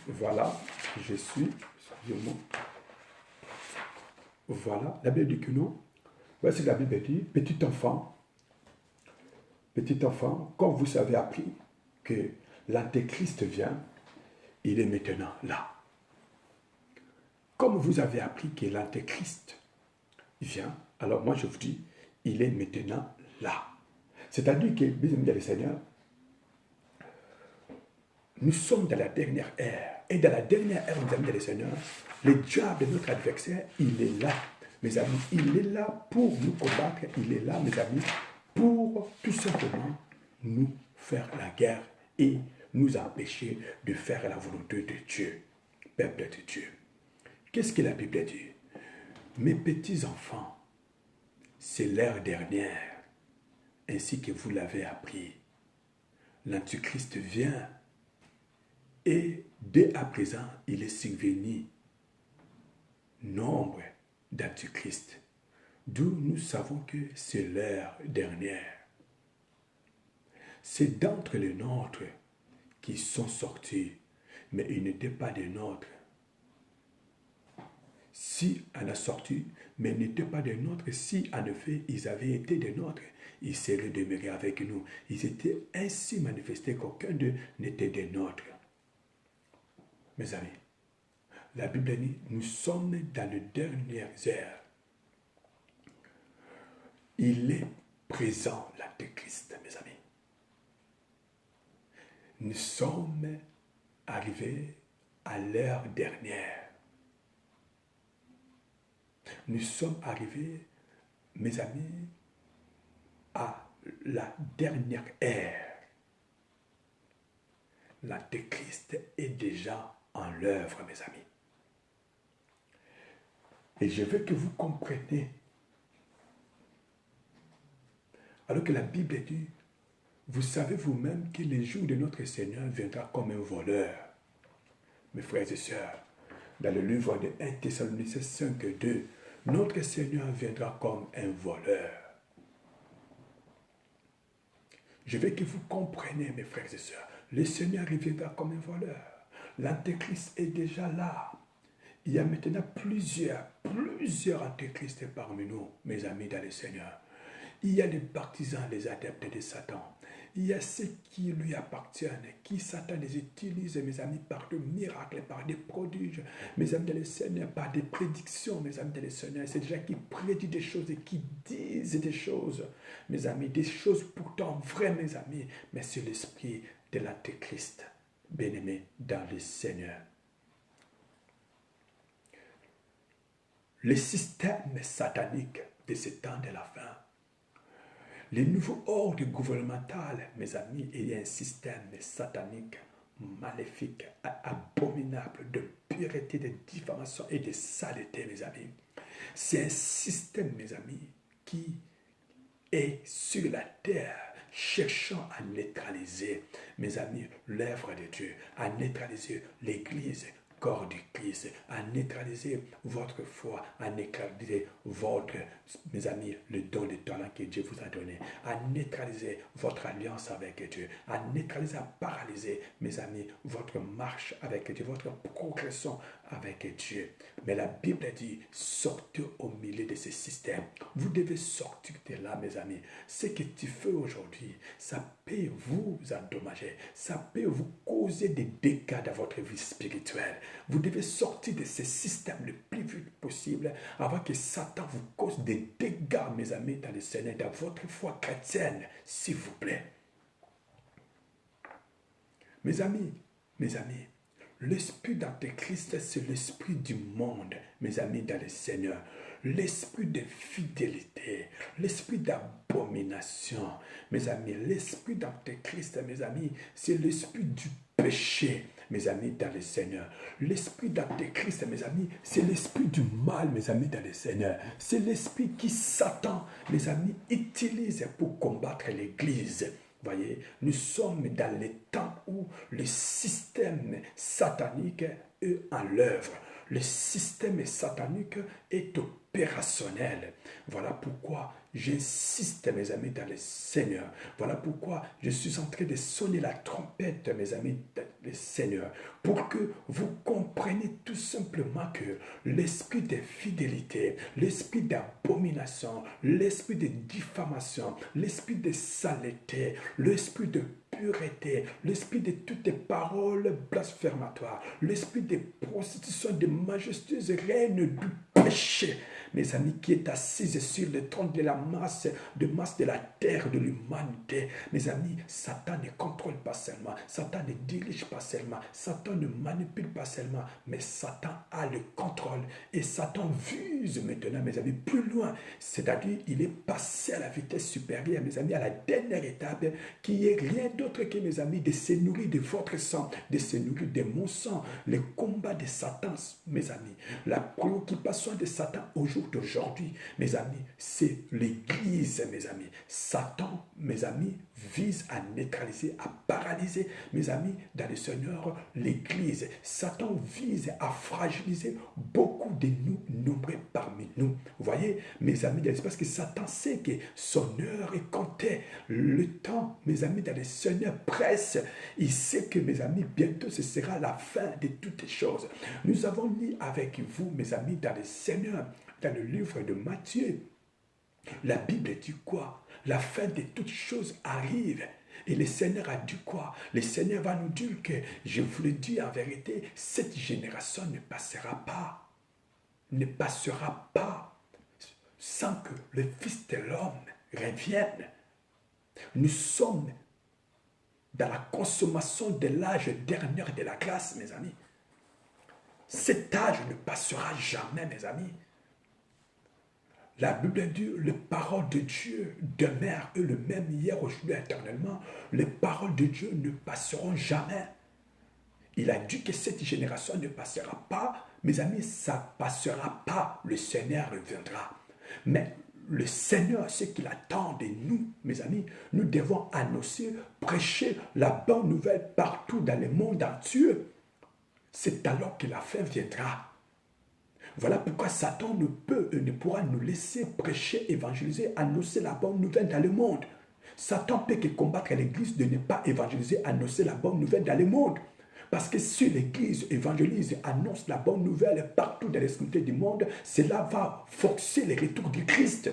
Voilà, je suis, excusez-moi. Voilà, la Bible dit que non. Voici la Bible dit, petit enfant, comme vous avez appris que l'Antéchrist vient, il est maintenant là. Comme vous avez appris que l'Antéchrist vient, alors moi je vous dis, il est maintenant là. C'est-à-dire que, mes amis, le Seigneur, nous sommes dans la dernière ère. Et dans la dernière ère, mes amis, le Seigneur, le diable de notre adversaire, il est là. Mes amis, il est là pour nous combattre. Il est là, mes amis, pour tout simplement nous faire la guerre et nous empêcher de faire la volonté de Dieu, peuple de Dieu. Qu'est-ce que la Bible dit? Mes petits enfants, c'est l'ère dernière, ainsi que vous l'avez appris. L'Antichrist vient Et dès à présent, il est survenu nombre d'antichrists, d'où nous savons que c'est l'heure dernière. C'est d'entre les nôtres qui sont sortis, mais ils n'étaient pas des nôtres. Si on a sorti, mais ils n'étaient pas des nôtres, si en effet ils avaient été des nôtres, ils seraient demeurés avec nous. Ils étaient ainsi manifestés qu'aucun d'eux n'était des nôtres. Mes amis, la Bible dit, nous sommes dans les dernières heures. Il est présent, l'Antéchrist, mes amis. Nous sommes arrivés à l'heure dernière. Nous sommes arrivés, mes amis, à la dernière ère. L'Antéchrist est déjà en l'œuvre, mes amis. Et je veux que vous compreniez, alors que la Bible dit, vous savez vous-même que le jour de notre Seigneur viendra comme un voleur. Mes frères et sœurs, dans le livre de 1 Thessaloniciens 5:2, notre Seigneur viendra comme un voleur. Je veux que vous compreniez, mes frères et sœurs, le Seigneur viendra comme un voleur. L'Antéchrist est déjà là. Il y a maintenant plusieurs antéchrists parmi nous, mes amis dans le Seigneur. Il y a les partisans, les adeptes de Satan. Il y a ceux qui lui appartiennent, qui Satan les utilise, mes amis, par des miracles, par des prodiges, mes amis dans le Seigneur, par des prédictions, mes amis dans le Seigneur. C'est des gens qui prédisent des choses et qui disent des choses, mes amis, des choses pourtant vraies, mes amis, mais c'est l'esprit de l'Antéchrist, bien-aimé dans le Seigneur. Le système satanique de ce temps de la fin, les nouveaux ordres gouvernementaux, mes amis, il y a un système satanique, maléfique, abominable, de pureté, de diffamation et de saleté, mes amis. C'est un système, mes amis, qui est sur la terre, cherchant à neutraliser, mes amis, l'œuvre de Dieu, à neutraliser l'Église, corps du Christ, à neutraliser votre foi, à neutraliser votre, mes amis, le don de talent que Dieu vous a donné, à neutraliser votre alliance avec Dieu, à neutraliser, à paralyser, mes amis, votre marche avec Dieu, votre progression avec Dieu. Mais la Bible dit, sortez au milieu de ce système. Vous devez sortir de là, mes amis. Ce que tu fais aujourd'hui, ça peut vous endommager, ça peut vous causer des dégâts dans votre vie spirituelle. Vous devez sortir de ce système le plus vite possible avant que Satan vous cause des dégâts, mes amis, dans le Seigneur, dans votre foi chrétienne, s'il vous plaît. Mes amis, l'esprit d'Antéchrist, c'est l'esprit du monde, mes amis, dans le Seigneur. L'esprit de fidélité, l'esprit d'abomination, mes amis, l'esprit d'Antéchrist, mes amis, c'est l'esprit du péché, mes amis, dans le Seigneur. L'esprit d'Antéchrist, mes amis, c'est l'esprit du mal, mes amis, dans le Seigneur. C'est l'esprit qui Satan, mes amis, utilise pour combattre l'Église. Voyez, nous sommes dans les temps où le système satanique est en l'œuvre. Le système satanique est opérationnel. Voilà pourquoi j'insiste, mes amis, dans le Seigneur. Voilà pourquoi je suis en train de sonner la trompette, mes amis, dans le Seigneur, pour que vous compreniez tout simplement que l'esprit de fidélité, l'esprit d'abomination, l'esprit de diffamation, l'esprit de saleté, l'esprit de pureté, l'esprit de toutes les paroles blasphématoires, l'esprit de prostitution, de majestueuse reine du péché, mes amis, qui est assise sur le trône de la masse de la terre, de l'humanité. Mes amis, Satan ne contrôle pas seulement, Satan ne dirige pas seulement, Satan ne manipule pas seulement, mais Satan a le contrôle. Et Satan vise maintenant, mes amis, plus loin. C'est-à-dire, il est passé à la vitesse supérieure, mes amis, à la dernière étape, qui est rien d'autre que, mes amis, de se nourrir de votre sang, de se nourrir de mon sang, le combat de Satan, mes amis, la préoccupation de Satan au jour d'aujourd'hui, mes amis, c'est l'Église, mes amis. Satan, mes amis, vise à neutraliser, à paralyser, mes amis, dans le Seigneur, l'Église. Satan vise à fragiliser beaucoup de nous, nombreux parmi nous. Vous voyez, mes amis, parce que Satan sait que son heure est comptée. Le temps, mes amis, dans le Seigneur presse. Il sait que, mes amis, bientôt ce sera la fin de toutes choses. Nous avons lu avec vous, mes amis, dans le Seigneur, dans le livre de Matthieu. La Bible dit quoi? La fin de toutes choses arrive. Et le Seigneur a dit quoi? Le Seigneur va nous dire que, je vous le dis en vérité, cette génération ne passera pas. Ne passera pas sans que le Fils de l'homme revienne. Nous sommes dans la consommation de l'âge dernier de la grâce, mes amis. Cet âge ne passera jamais, mes amis. La Bible dit, les paroles de Dieu demeurent le même hier, aujourd'hui, éternellement. Les paroles de Dieu ne passeront jamais. Il a dit que cette génération ne passera pas. Mes amis, ça ne passera pas. Le Seigneur reviendra. Mais le Seigneur, ce qu'il attend de nous, mes amis, nous devons annoncer, prêcher la bonne nouvelle partout dans le monde entier. C'est alors que la fin viendra. Voilà pourquoi Satan ne peut et ne pourra nous laisser prêcher, évangéliser, annoncer la bonne nouvelle dans le monde. Satan peut que combattre l'Église de ne pas évangéliser, annoncer la bonne nouvelle dans le monde. Parce que si l'Église évangélise, annonce la bonne nouvelle partout dans l'extrémité du monde, cela va forcer le retour du Christ.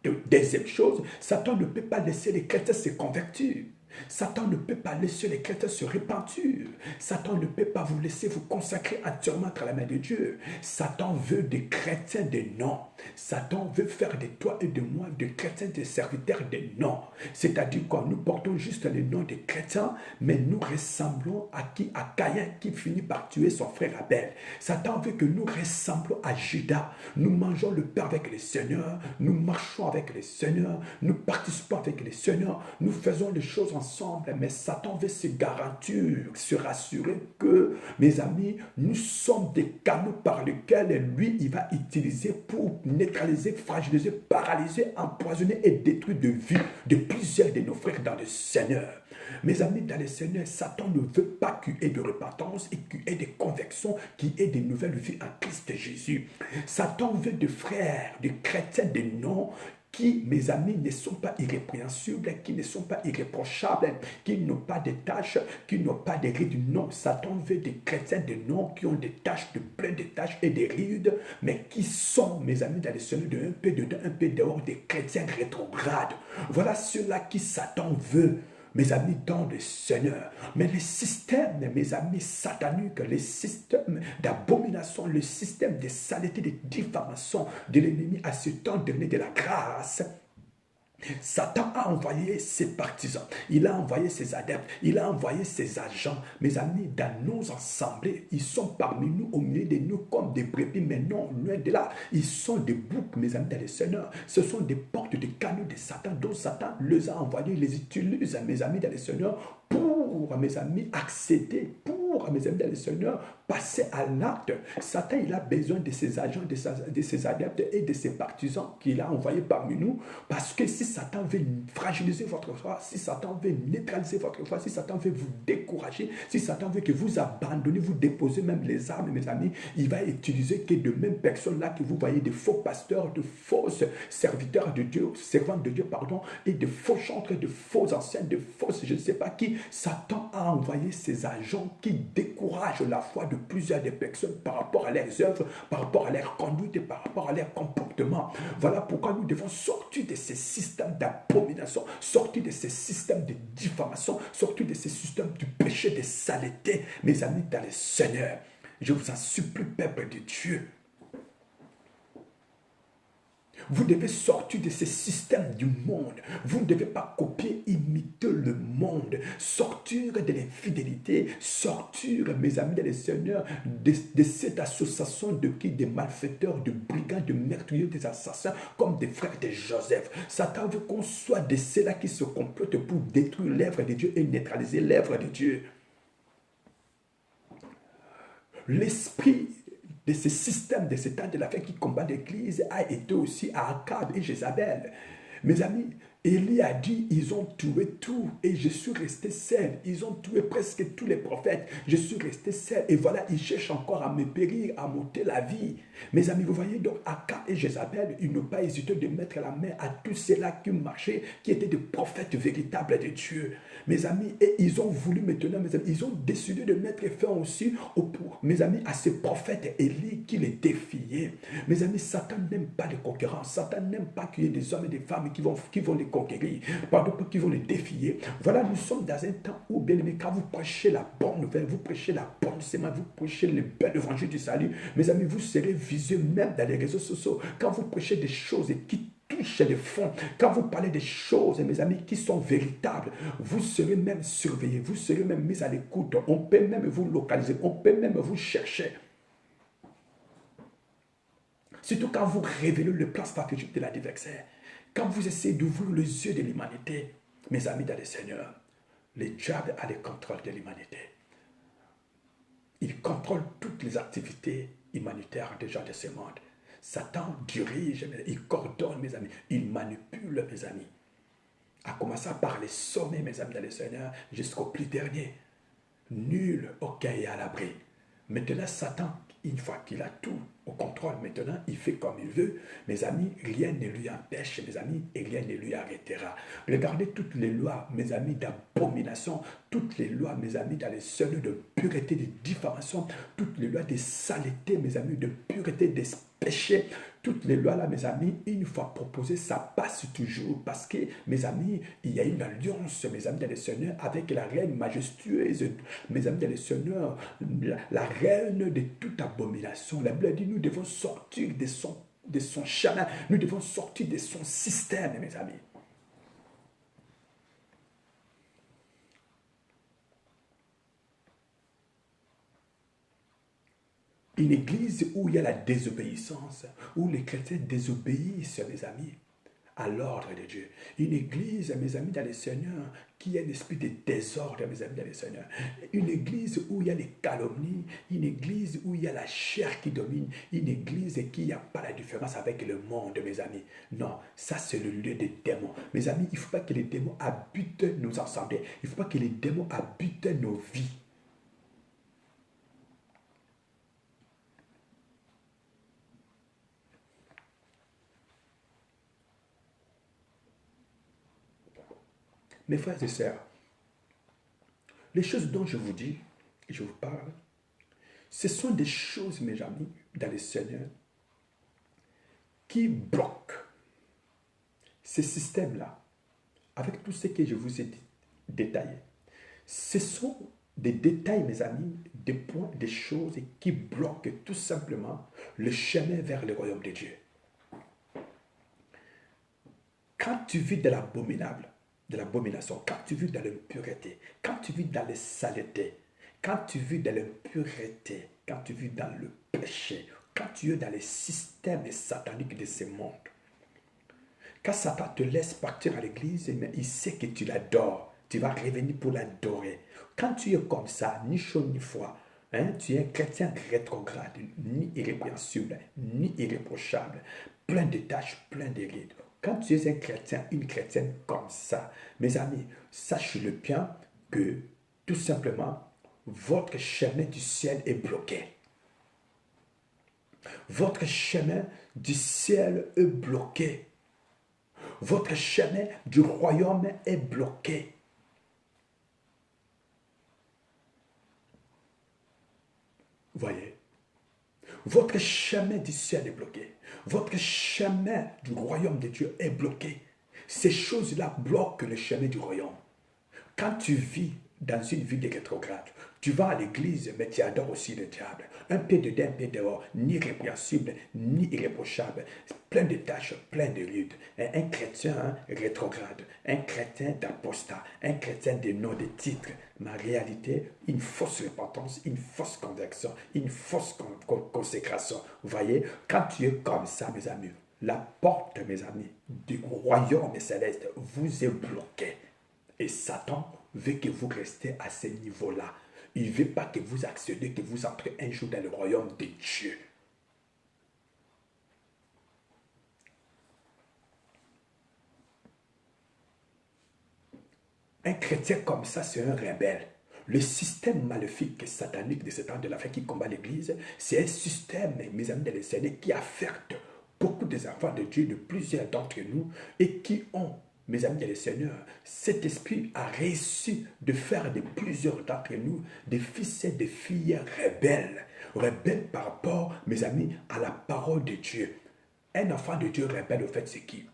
Et deuxième chose, Satan ne peut pas laisser les chrétiens se convertir. Satan ne peut pas laisser les chrétiens se repentir. Satan ne peut pas vous laisser vous consacrer entièrement à la main de Dieu. Satan veut des chrétiens des noms. Satan veut faire de toi et de moi des chrétiens, des serviteurs des noms. C'est-à-dire quoi? Nous portons juste le nom des chrétiens, mais nous ressemblons à qui? À Caïn qui finit par tuer son frère Abel. Satan veut que nous ressemblons à Judas. Nous mangeons le pain avec le Seigneur, nous marchons avec le Seigneur, nous participons avec le Seigneur, nous faisons les choses ensemble, mais Satan veut se garantir, se rassurer que, mes amis, nous sommes des canaux par lesquels lui, il va utiliser pour neutraliser, fragiliser, paralyser, empoisonner et détruire de vie de plusieurs de nos frères dans le Seigneur. Mes amis, dans le Seigneur, Satan ne veut pas qu'il y ait de repentance et qu'il y ait des convictions, qu'il y ait de nouvelles vies en Christ Jésus. Satan veut des frères, des chrétiens, des noms, qui, mes amis, ne sont pas irrépréhensibles, qui ne sont pas irréprochables, qui n'ont pas de tâches, qui n'ont pas de rides. Non, Satan veut des chrétiens de nom qui ont des tâches, plein de tâches et des rides, mais qui sont, mes amis, dans le Seigneur, de un peu dedans, un peu dehors, des chrétiens rétrogrades. Voilà ceux-là qui Satan veut, mes amis, dans le Seigneur. Mais les systèmes, mes amis, sataniques, les systèmes d'abomination, le système de saleté, de diffamation de l'ennemi à ce temps donné de la grâce, Satan a envoyé ses partisans, il a envoyé ses adeptes, il a envoyé ses agents. Mes amis, dans nos assemblées, ils sont parmi nous, au milieu de nous, comme des brebis, mais non, loin de là. Ils sont des boucs, mes amis, dans le Seigneur. Ce sont des portes, des canaux de Satan, dont Satan les a envoyés, les utilise, mes amis, dans le Seigneur, pour, mes amis, accéder, pour, mes amis, dans le Seigneur, passer à l'acte. Satan, il a besoin de ses agents, de ses adeptes et de ses partisans qu'il a envoyés parmi nous, parce que si Satan veut fragiliser votre foi, si Satan veut neutraliser votre foi, si Satan veut vous décourager, si Satan veut que vous abandonnez, vous déposez même les armes, mes amis, il va utiliser que de mêmes personnes là que vous voyez, des faux pasteurs, de faux serviteurs de Dieu, servants de Dieu, pardon, et de faux chantres, de faux anciens, de fausses, je ne sais pas qui. Satan a envoyé ses agents qui découragent la foi de plusieurs des personnes par rapport à leurs œuvres, par rapport à leur conduite et par rapport à leur comportement. Voilà pourquoi nous devons sortir de ces systèmes d'abomination, sortir de ces systèmes de diffamation, sortir de ces systèmes du péché, de saleté, mes amis, dans le Seigneur. Je vous en supplie, peuple de Dieu. Vous devez sortir de ces systèmes du monde. Vous ne devez pas copier, imiter le monde. Sortir de l'infidélité. Sortir, mes amis, dans le Seigneur, de cette association de qui? Des malfaiteurs, de brigands, de meurtriers, des assassins, comme des frères de Joseph. Satan veut qu'on soit de ceux-là qui se complotent pour détruire l'œuvre de Dieu et neutraliser l'œuvre de Dieu. L'esprit de ce système de Satan de la fin qui combat l'Église a été aussi à Akab et Jézabel. Mes amis, Élie a dit, ils ont tué tout et je suis resté seul. Ils ont tué presque tous les prophètes. Je suis resté seul. Et voilà, ils cherchent encore à me périr, à m'ôter la vie. Mes amis, vous voyez donc Akab et Jézabel, ils n'ont pas hésité de mettre la main à tous ceux-là qui marchaient, qui étaient des prophètes véritables de Dieu. Mes amis, et ils ont voulu maintenant, mes amis, ils ont décidé de mettre fin aussi, mes amis, à ce prophète Élie qui les défiait. Mes amis, Satan n'aime pas les concurrents. Satan n'aime pas qu'il y ait des hommes et des femmes qui vont les conquérir, pardon, qui vont les défier. Voilà, nous sommes dans un temps où, bien aimé, quand vous prêchez la bonne nouvelle, vous prêchez la bonne sémence, vous prêchez le bel évangile du salut, mes amis, vous serez visés même dans les réseaux sociaux. Quand vous prêchez des choses qui touchent les fonds, quand vous parlez des choses, mes amis, qui sont véritables, vous serez même surveillés, vous serez même mis à l'écoute, on peut même vous localiser, on peut même vous chercher. Surtout quand vous révélez le plan stratégique de l'adversaire, quand vous essayez d'ouvrir les yeux de l'humanité, mes amis dans le Seigneur, le diable a le contrôle de l'humanité. Il contrôle toutes les activités humanitaires des gens de ce monde. Satan dirige, il coordonne, mes amis, il manipule, mes amis. À commencer par les sommets, mes amis dans le Seigneur, jusqu'au plus dernier. Nul aucun est à l'abri. Maintenant, Satan, une fois qu'il a tout au contrôle, maintenant, il fait comme il veut. Mes amis, rien ne lui empêche, mes amis, et rien ne lui arrêtera. Regardez toutes les lois, mes amis, d'abomination, toutes les lois, mes amis, dans les seuils de pureté, de diffamation, toutes les lois de saleté, mes amis, de pureté, de péché, toutes les lois-là, mes amis, une fois proposées, ça passe toujours. Parce que, mes amis, il y a une alliance, mes amis, dans le Seigneur, avec la reine majestueuse, mes amis, dans le Seigneur, la reine de toute abomination. La Bible dit, nous devons sortir de son chemin, nous devons sortir de son système, mes amis. Une église où il y a la désobéissance, où les chrétiens désobéissent, mes amis, à l'ordre de Dieu. Une église, mes amis, dans le Seigneur, qui a un esprit de désordre, mes amis, dans le Seigneur. Une église où il y a les calomnies, une église où il y a la chair qui domine, une église qui n'a pas la différence avec le monde, mes amis. Non, ça c'est le lieu des démons. Mes amis, il ne faut pas que les démons habitent nos assemblées. Il ne faut pas que les démons habitent nos vies. Mes frères et sœurs, les choses dont je vous dis, je vous parle, ce sont des choses, mes amis, dans le Seigneur, qui bloquent ce système-là, avec tout ce que je vous ai détaillé. Ce sont des détails, mes amis, des points, des choses qui bloquent tout simplement le chemin vers le royaume de Dieu. Quand tu vis de l'abominable, de l'abomination, quand tu vis dans l'impureté, quand tu vis dans les saletés, quand tu vis dans l'impureté, quand tu vis dans le péché, quand tu es dans les systèmes sataniques de ce monde, quand Satan te laisse partir à l'église, il sait que tu l'adores, tu vas revenir pour l'adorer. Quand tu es comme ça, ni chaud ni froid, tu es un chrétien rétrograde, ni irrépréhensible, ni irréprochable, plein de tâches, plein de rides. Quand tu es un chrétien, une chrétienne comme ça, mes amis, sachez-le bien que tout simplement, votre chemin du ciel est bloqué. Votre chemin du ciel est bloqué. Votre chemin du royaume est bloqué. Voyez, votre chemin du ciel est bloqué. Votre chemin du royaume de Dieu est bloqué. Ces choses-là bloquent le chemin du royaume. Quand tu vis dans une vie de rétrograde, tu vas à l'église, mais tu adores aussi le diable. Un pied dedans, un pied dehors, ni répréhensible, ni irréprochable, plein de tâches, plein de rides. Un chrétien rétrograde, un chrétien d'apostat, un chrétien de nom de titre. Mais en réalité, une fausse repentance, une fausse conversion, une fausse consécration. Vous voyez, quand tu es comme ça, mes amis, la porte, mes amis, du royaume céleste vous est bloquée. Et Satan veut que vous restiez à ce niveau-là. Il ne veut pas que vous accédez, que vous entrez un jour dans le royaume de Dieu. Un chrétien comme ça, c'est un rebelle. Le système maléfique et satanique de ce temps de la fin qui combat l'Église, c'est un système, mes amis de l'Seigneur, qui affecte beaucoup des enfants de Dieu, de plusieurs d'entre nous, et qui ont, mes amis de l'Seigneur, cet esprit a réussi de faire de plusieurs d'entre nous des fils et des filles rebelles. Rebelles par rapport, mes amis, à la parole de Dieu. Un enfant de Dieu rebelle, au fait, c'est qui?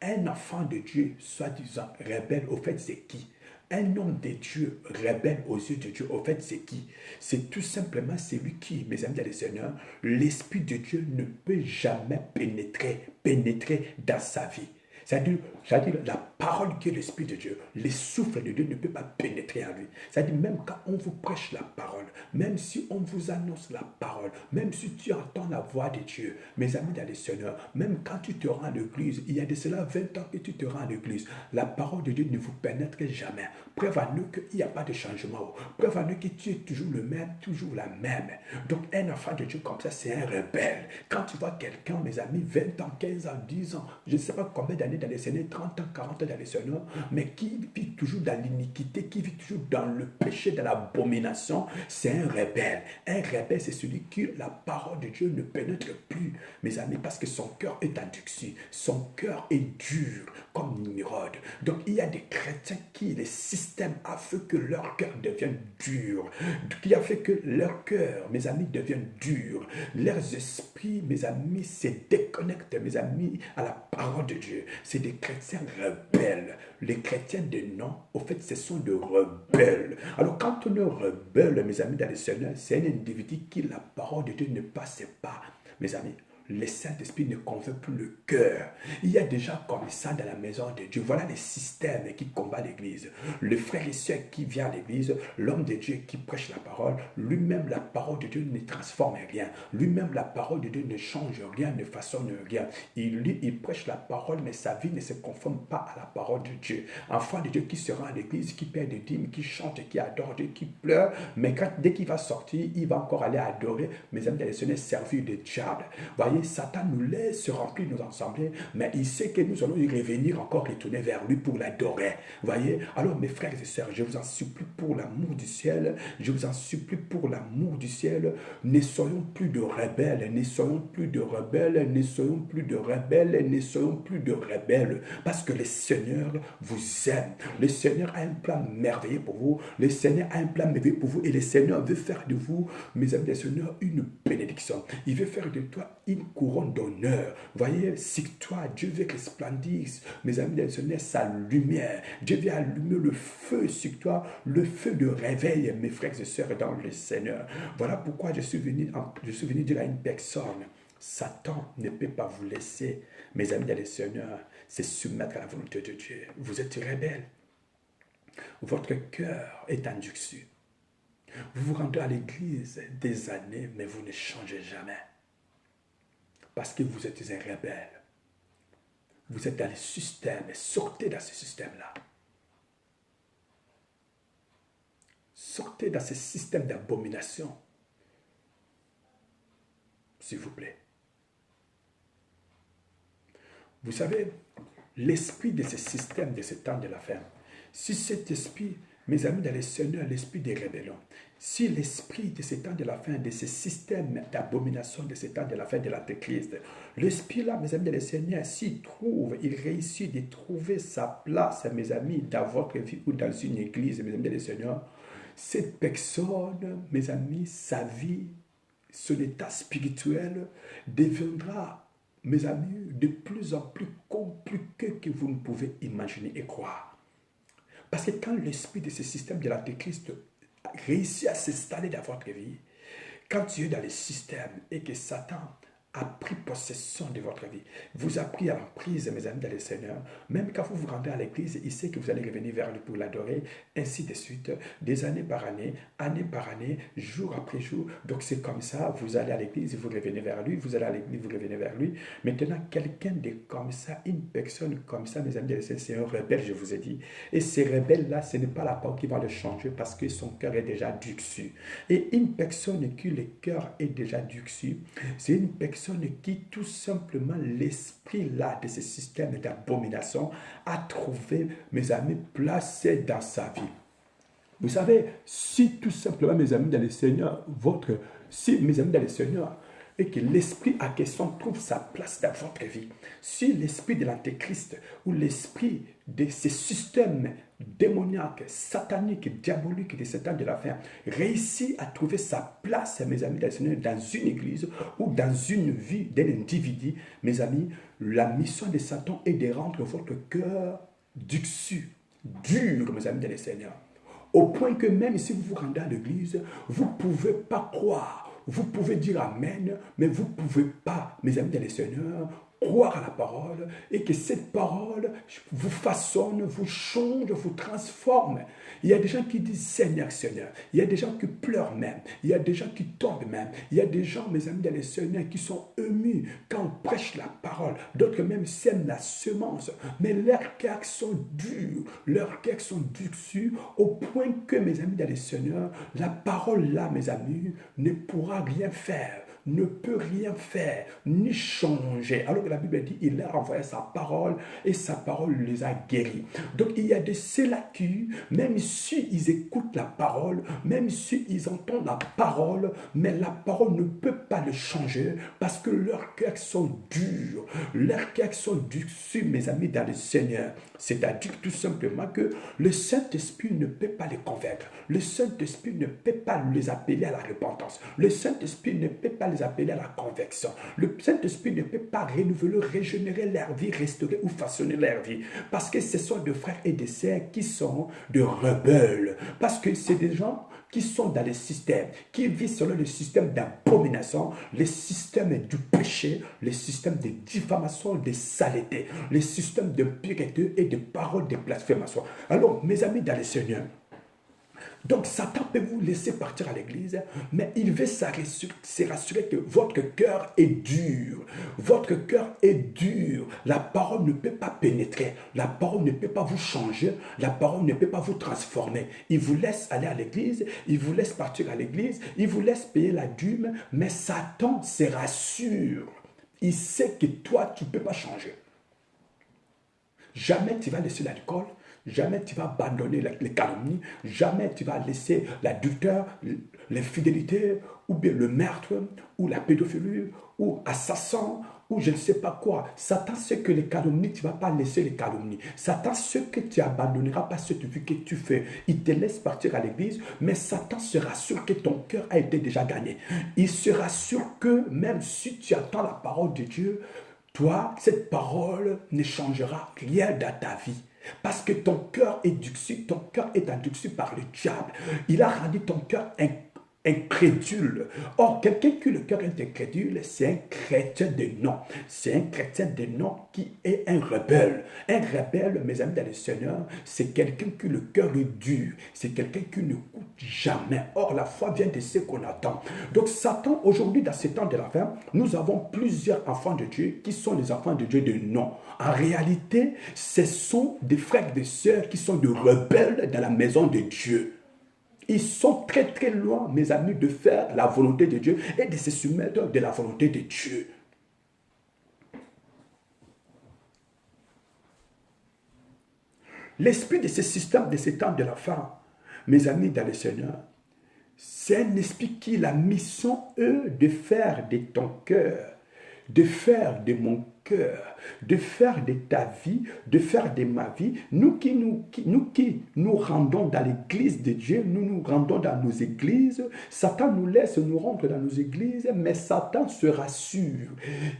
Un enfant de Dieu, soi-disant rebelle, au fait, c'est qui? Un homme de Dieu rebelle aux yeux de Dieu, au fait, c'est qui? C'est tout simplement celui qui, mes amis dans le Seigneur, l'Esprit de Dieu ne peut jamais pénétrer dans sa vie. C'est-à-dire, la parole qui est l'Esprit de Dieu, le souffle de Dieu ne peut pas pénétrer en lui. C'est-à-dire, même quand on vous prêche la parole, même si on vous annonce la parole, même si tu entends la voix de Dieu, mes amis dans le Seigneur, même quand tu te rends à l'église, il y a de cela 20 ans que tu te rends à l'église, la parole de Dieu ne vous pénètre jamais. Preuve à nous qu'il n'y a pas de changement. Preuve à nous que tu es toujours le même, toujours la même. Donc, un enfant de Dieu comme ça, c'est un rebelle. Quand tu vois quelqu'un, mes amis, 20 ans, 15 ans, 10 ans, je ne sais pas combien d'années dans les Seigneurs, 30 ans, 40 ans dans les Seigneurs, mais qui vit toujours dans l'iniquité, qui vit toujours dans le péché, dans l'abomination, c'est un rebelle. Un rebelle, c'est celui qui, la parole de Dieu ne pénètre plus, mes amis, parce que son cœur est endurci, son cœur est dur, comme Nimrod. Donc, il y a des chrétiens qui, le système a fait que leur cœur devienne dur, qui a fait que leur cœur, mes amis, devienne dur. Leurs esprits, mes amis, se déconnectent, mes amis, à la parole de Dieu. C'est des chrétiens rebelles. Les chrétiens de nom, au fait, ce sont des rebelles. Alors, quand on est rebelle, mes amis, dans le Seigneur, c'est un individu qui, la parole de Dieu ne passe pas. Mes amis, le Saint-Esprit ne convainc plus le cœur. Il y a déjà comme ça dans la maison de Dieu. Voilà les systèmes qui combattent l'Église. Le frère et soeur qui vient à l'Église, l'homme de Dieu qui prêche la parole, lui-même la parole de Dieu ne transforme rien. Lui-même la parole de Dieu ne change rien, ne façonne rien. Il lit, il prêche la parole, mais sa vie ne se conforme pas à la parole de Dieu. Enfant de Dieu qui se rend à l'Église, qui perd des dîmes, qui chante, qui adore Dieu, qui pleure, mais dès qu'il va sortir, il va encore aller adorer, mes amis, les seigneurs, servir de diable. Voyez, Satan nous laisse remplir nos assemblées, mais il sait que nous allons y revenir encore retourner vers lui pour l'adorer. Voyez, alors mes frères et sœurs, je vous en supplie pour l'amour du ciel, je vous en supplie pour l'amour du ciel, ne soyons plus de rebelles, ne soyons plus de rebelles, ne soyons plus de rebelles, ne soyons plus de rebelles, parce que le Seigneur vous aime. Le Seigneur a un plan merveilleux pour vous, le Seigneur a un plan merveilleux pour vous, et le Seigneur veut faire de vous, mes amis, le Seigneur, une bénédiction. Il veut faire de toi une couronne d'honneur. Voyez, si toi, Dieu veut resplendisse, mes amis, le Seigneur, sa lumière. Dieu veut allumer le feu sur toi, le feu de réveil, mes frères et sœurs, dans le Seigneur. Voilà pourquoi je suis venu dire à une personne, Satan ne peut pas vous laisser, mes amis, dans le Seigneur, se soumettre à la volonté de Dieu. Vous êtes rebelles. Votre cœur est endurci. Vous vous rendez à l'église des années, mais vous ne changez jamais. Parce que vous êtes un rebelle. Vous êtes dans le système et sortez dans ce système-là. Sortez dans ce système d'abomination. S'il vous plaît. Vous savez, l'esprit de ce système, de ce temps de la fin, si cet esprit, mes amis dans le Seigneur, l'esprit des rébellions, si l'esprit de ce temps de la fin, de ce système d'abomination, de ce temps de la fin de l'Antéchrist, l'esprit-là, mes amis dans le Seigneur, s'il trouve, il réussit de trouver sa place, mes amis, dans votre vie ou dans une église, mes amis dans le Seigneur, cette personne, mes amis, sa vie, son état spirituel deviendra, mes amis, de plus en plus compliqué que vous ne pouvez imaginer et croire. Parce que quand l'esprit de ce système de l'Antéchrist réussit à s'installer dans votre vie, quand tu es dans le système et que Satan a pris possession de votre vie, vous a pris à l'emprise, mes amis, dans le Seigneur, même quand vous vous rendez à l'église, il sait que vous allez revenir vers lui pour l'adorer, ainsi de suite, des années par année par année, jour après jour. Donc c'est comme ça, vous allez à l'église, vous revenez vers lui, vous allez à l'église, vous revenez vers lui. Maintenant, quelqu'un de comme ça, une personne comme ça, mes amis, c'est un rebelle, je vous ai dit. Et ces rebelles-là, ce n'est pas la parole qui va le changer parce que son cœur est déjà durci. Et une personne qui le cœur est déjà durci, c'est une personne personne qui tout simplement l'esprit là de ce système d'abomination a trouvé, mes amis, placé dans sa vie. Vous savez, si tout simplement, mes amis dans le Seigneur, si mes amis dans le Seigneur, et que l'esprit à question trouve sa place dans votre vie, si l'esprit de l'Antéchrist ou l'esprit de ces systèmes démoniaques, sataniques, diaboliques de Satan de la fin réussit à trouver sa place, mes amis dans le Seigneur, dans une église ou dans une vie d'un individu, mes amis, la mission de Satan est de rendre votre cœur dur, mes amis dans le Seigneur. Au point que même si vous vous rendez à l'église, vous ne pouvez pas croire. Vous pouvez dire Amen, mais vous ne pouvez pas, mes amis dans le Seigneur, croire à la parole et que cette parole vous façonne, vous change, vous transforme. Il y a des gens qui disent Seigneur, Seigneur. Il y a des gens qui pleurent même. Il y a des gens qui tombent même. Il y a des gens, mes amis dans le Seigneur, qui sont émus quand on prêche la parole. D'autres même sèment la semence. Mais leurs cœurs sont durs. Leurs cœurs sont durs au point que, mes amis dans le Seigneur, la parole là, mes amis, ne pourra rien faire, ne peut rien faire, ni changer. Alors que la Bible dit, il a envoyé sa parole et sa parole les a guéris. Donc il y a de ceux-là qui, même si ils écoutent la parole, même si ils entendent la parole, mais la parole ne peut pas le changer parce que leurs cœurs sont durs. Leurs cœurs sont durs, mes amis, dans le Seigneur. C'est-à-dire tout simplement que le Saint-Esprit ne peut pas les convaincre. Le Saint-Esprit ne peut pas les appeler à la repentance. Le Saint-Esprit ne peut pas les appeler à la conviction. Le Saint-Esprit ne peut pas renouveler, régénérer leur vie, restaurer ou façonner leur vie. Parce que ce sont des frères et des sœurs qui sont des rebelles. Parce que c'est des gens qui sont dans le système, qui vivent selon le système d'abomination, le système du péché, le système de diffamation, de saleté, le système de pureté et de paroles de blasphémation. Alors, mes amis dans le Seigneur, donc Satan peut vous laisser partir à l'église, mais il veut se rassurer que votre cœur est dur. Votre cœur est dur. La parole ne peut pas pénétrer. La parole ne peut pas vous changer. La parole ne peut pas vous transformer. Il vous laisse aller à l'église, il vous laisse partir à l'église, il vous laisse payer la dîme, mais Satan se rassure. Il sait que toi, tu ne peux pas changer. Jamais tu vas laisser l'alcool. Jamais tu vas abandonner les calomnies, jamais tu vas laisser l'adultère, l'infidélité, ou bien le meurtre, ou la pédophilie, ou assassin, ou je ne sais pas quoi. Satan sait que les calomnies, tu ne vas pas laisser les calomnies. Satan sait que tu abandonneras pas cette vie que tu fais. Il te laisse partir à l'église, mais Satan se rassure que ton cœur a été déjà gagné. Il se rassure que même si tu attends la parole de Dieu, toi, cette parole ne changera rien dans ta vie. Parce que ton cœur est endurci, ton cœur est endurci par le diable. Il a rendu ton cœur incrédule. Or, quelqu'un qui le cœur est incrédule, c'est un chrétien de nom. C'est un chrétien de nom qui est un rebelle. Un rebelle, mes amis dans le Seigneur, c'est quelqu'un qui le cœur est dur. C'est quelqu'un qui ne coûte jamais. Or, la foi vient de ce qu'on attend. Donc, Satan, aujourd'hui, dans ces temps de la fin, nous avons plusieurs enfants de Dieu qui sont les enfants de Dieu de nom. En réalité, ce sont des frères et des sœurs qui sont des rebelles dans la maison de Dieu. Ils sont très très loin, mes amis, de faire la volonté de Dieu et de se soumettre de la volonté de Dieu. L'esprit de ce système, de ces temps de la fin, mes amis dans le Seigneur, c'est un esprit qui a la mission, de faire de ton cœur, de faire de mon cœur, de faire de ta vie, de faire de ma vie. Nous qui nous rendons dans l'église de Dieu, nous rendons dans nos églises. Satan nous laisse nous rendre dans nos églises, mais Satan se rassure.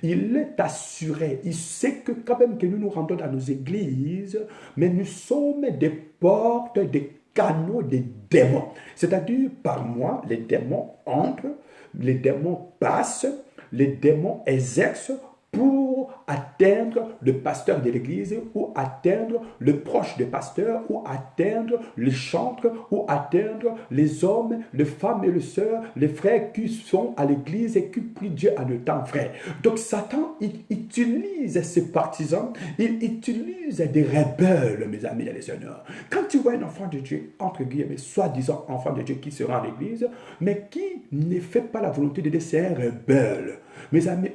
Il est assuré. Il sait que quand même que nous rendons dans nos églises, mais nous sommes des portes, des canaux des démons. C'est-à-dire, par moi, les démons entrent, les démons passent, les démons exercent pour atteindre le pasteur de l'église ou atteindre le proche du pasteur ou atteindre le chantre ou atteindre les hommes, les femmes et les sœurs, les frères qui sont à l'église et qui prient Dieu en étant frères. Donc Satan, il utilise ses partisans, il utilise des rebelles, mes amis et les seigneurs. Quand tu vois un enfant de Dieu, entre guillemets, soi-disant enfant de Dieu qui se rend à l'église, mais qui ne fait pas la volonté de Dieu, c'est un rebelle. Mes amis,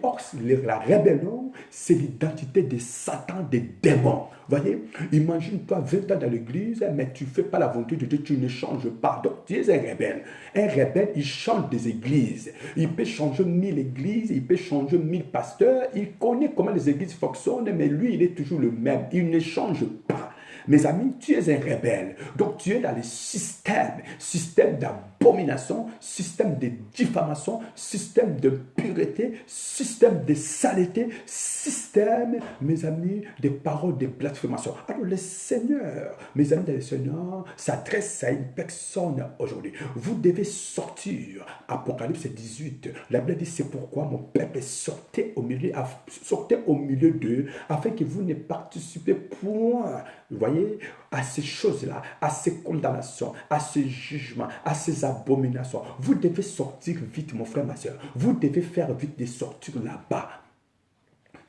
la rébellion, c'est l'identité de Satan, des démons. Voyez, imagine-toi 20 ans dans l'église, mais tu ne fais pas la volonté de Dieu, tu ne changes pas. Donc, tu es un rebelle. Un rebelle, il change des églises. Il peut changer 1000 églises, il peut changer 1000 pasteurs. Il connaît comment les églises fonctionnent, mais lui, il est toujours le même. Il ne change pas. Mes amis, tu es un rebelle. Donc, tu es dans les système d'abomination, système de diffamation, système de pureté, système de saleté, système, mes amis, des paroles de blasphémation. Alors, le Seigneur, mes amis, le Seigneur s'adresse à une personne aujourd'hui. Vous devez sortir. Apocalypse 18. La Bible dit, c'est pourquoi mon peuple sortait au milieu d'eux, afin que vous ne participez point. Vous voyez, à ces choses-là, à ces condamnations, à ces jugements, à ces abominations. Vous devez sortir vite, mon frère, ma soeur. Vous devez faire vite des sorties là-bas.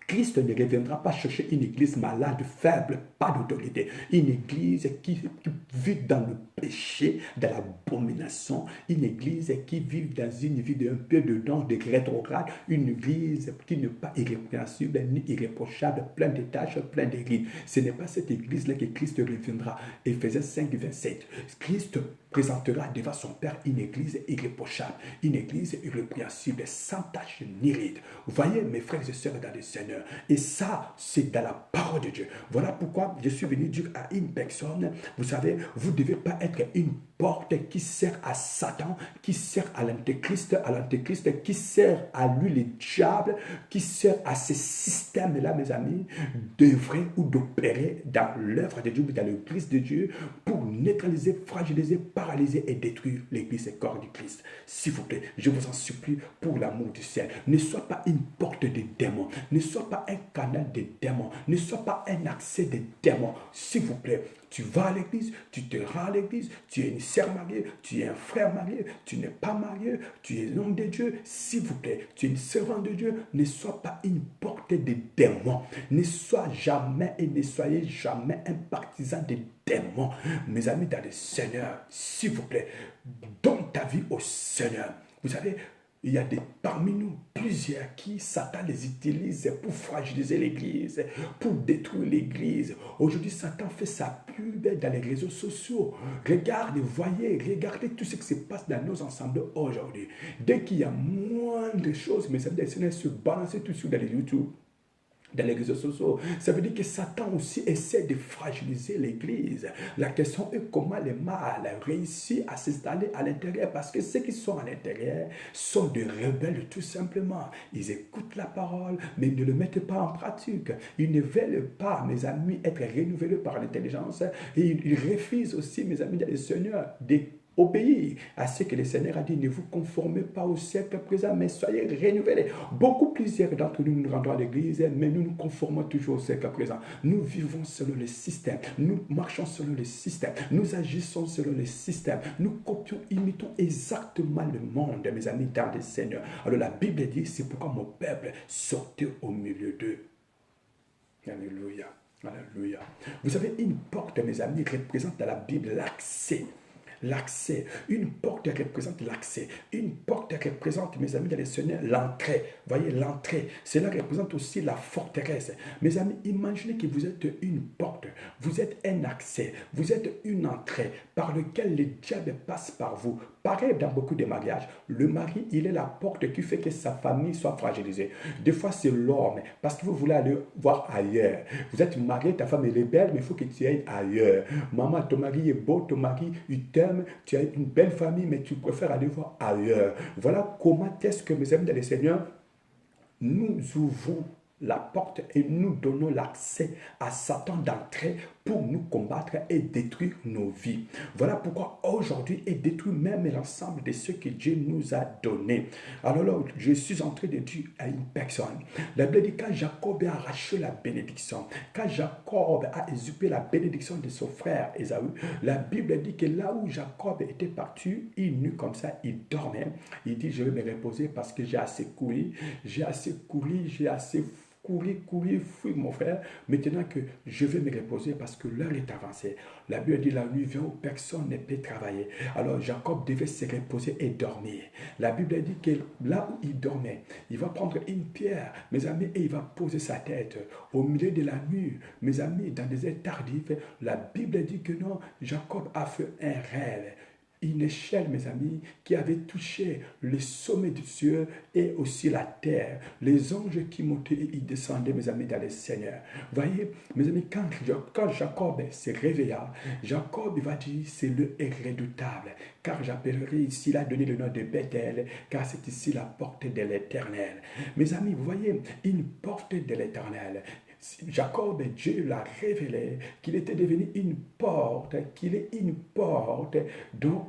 Christ ne reviendra pas chercher une église malade, faible, pas d'autorité. Une église qui vit dans le péché, dans l'abomination. Une église qui vit dans une vie d'un peu de danse, de rétrograde. Une église qui n'est pas irrépréhensible ni irréprochable, plein de tâches, plein de rides. Ce n'est pas cette église-là que Christ reviendra. Éphésiens 5, 27. Christ présentera devant son Père une église irréprochable, une église irrépréhensible, sans tache ni ride. Vous voyez, mes frères et sœurs dans le Seigneur, et ça, c'est dans la parole de Dieu. Voilà pourquoi je suis venu dire à une personne, vous savez, vous ne devez pas être une porte qui sert à Satan, qui sert à l'antéchrist, qui sert à lui, le diable, qui sert à ces systèmes-là, mes amis, d'œuvrer ou d'opérer dans l'œuvre de Dieu, dans l'église de Dieu, pour neutraliser, fragiliser, paralyser et détruire l'église et corps du Christ. S'il vous plaît, je vous en supplie, pour l'amour du ciel, ne sois pas une porte des démons, ne sois pas un canal des démons, ne sois pas un accès des démons. S'il vous plaît, tu vas à l'église, tu te rends à l'église, tu es une sœur mariée, tu es un frère marié, tu n'es pas marié, tu es un homme de Dieu. S'il vous plaît, tu es une servante de Dieu, ne sois pas une porte des démons. Ne sois jamais et ne soyez jamais un partisan des démons. Mes amis dans le Seigneur, s'il vous plaît, donne ta vie au Seigneur. Vous savez, il y a parmi nous plusieurs qui Satan les utilise pour fragiliser l'église, pour détruire l'église. Aujourd'hui, Satan fait sa pub dans les réseaux sociaux. Regardez, voyez, regardez tout ce qui se passe dans nos ensembles aujourd'hui. Dès qu'il y a moins de choses, mes amis, les se balancer tout de suite dans les YouTube, dans les réseaux sociaux. Ça veut dire que Satan aussi essaie de fragiliser l'église. La question est comment le mal réussit à s'installer à l'intérieur, parce que ceux qui sont à l'intérieur sont des rebelles tout simplement. Ils écoutent la parole, mais ils ne le mettent pas en pratique. Ils ne veulent pas, mes amis, être renouvelés par l'intelligence, et ils refusent aussi, mes amis, le Seigneur, obéir à ce que le Seigneur a dit. Ne vous conformez pas au siècle présent, mais soyez renouvelés. Plusieurs d'entre nous nous rendons à l'église, mais nous nous conformons toujours au siècle présent. Nous vivons selon le système. Nous marchons selon le système. Nous agissons selon le système. Nous copions, imitons exactement le monde, mes amis, dans le Seigneur. Alors la Bible dit, c'est pourquoi mon peuple sortait au milieu d'eux. Alléluia. Alléluia. Vous savez, une porte, mes amis, représente dans la Bible l'accès. L'accès. Une porte représente l'accès. Une porte représente, mes amis dans le Seigneur, l'entrée. Voyez, l'entrée. Cela représente aussi la forteresse. Mes amis, imaginez que vous êtes une porte. Vous êtes un accès. Vous êtes une entrée par laquelle le diable passe par vous. Pareil dans beaucoup de mariages. Le mari, il est la porte qui fait que sa famille soit fragilisée. Des fois, c'est l'homme, parce que vous voulez aller voir ailleurs. Vous êtes marié, ta femme est belle, mais il faut que tu ailles ailleurs. Maman, ton mari est beau, ton mari, il t'aime, tu as une belle famille, mais tu préfères aller voir ailleurs. Voilà comment est-ce que, mes amis dans le Seigneur, nous ouvrons la porte et nous donnons l'accès à Satan d'entrer pour nous combattre et détruire nos vies. Voilà pourquoi aujourd'hui est détruit même l'ensemble de ce que Dieu nous a donné. Alors là, je suis en train de dire à une personne, la Bible dit quand Jacob a arraché la bénédiction, quand Jacob a usurpé la bénédiction de son frère Ésaü, la Bible dit que là où Jacob était parti, il nu comme ça, il dormait. Il dit, je vais me reposer parce que j'ai assez couru, j'ai assez courir, fuir mon frère. Maintenant que je vais me reposer parce que l'heure est avancée. La Bible dit la nuit vient où personne ne peut travailler. Alors Jacob devait se reposer et dormir. La Bible dit que là où il dormait, il va prendre une pierre, mes amis, et il va poser sa tête au milieu de la nuit. Mes amis, dans des heures tardives, la Bible dit que non, Jacob a fait un rêve. Une échelle, mes amis, qui avait touché le sommet du ciel et aussi la terre. Les anges qui montaient et ils descendaient, mes amis, dans le Seigneur. Voyez, mes amis, quand Jacob se réveilla, Jacob va dire, c'est le redoutable, car j'appellerai ici, il a donné le nom de Bethel, car c'est ici la porte de l'Éternel. Mes amis, vous voyez, une porte de l'Éternel. Jacob, Dieu l'a révélé qu'il était devenu une porte, qu'il est une porte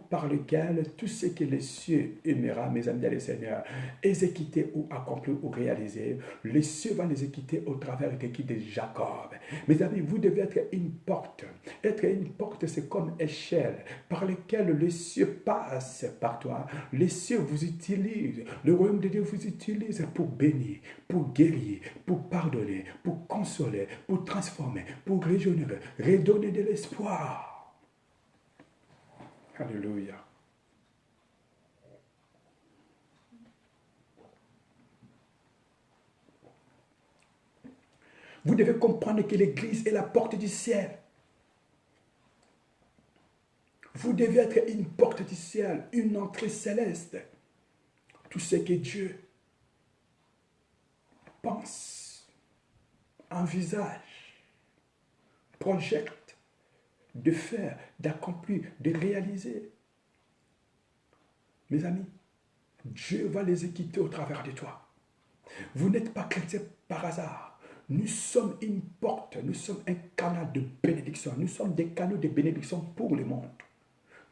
par lequel tout ce que les cieux aimera, mes amis, le Seigneur, exécuter ou accomplir ou réaliser, les cieux vont les exécuter au travers de qui de Jacob. Mes amis, vous devez être une porte. Être une porte, c'est comme échelle par laquelle les cieux passent par toi. Les cieux vous utilisent, le royaume de Dieu vous utilise pour bénir, pour guérir, pour pardonner, pour consoler, pour transformer, pour régénérer, redonner de l'espoir. Alléluia. Vous devez comprendre que l'Église est la porte du ciel. Vous devez être une porte du ciel, une entrée céleste. Tout ce que Dieu pense, envisage, projette de faire, d'accomplir, de réaliser. Mes amis, Dieu va les exécuter au travers de toi. Vous n'êtes pas chrétien par hasard. Nous sommes une porte, nous sommes un canal de bénédiction. Nous sommes des canaux de bénédiction pour le monde.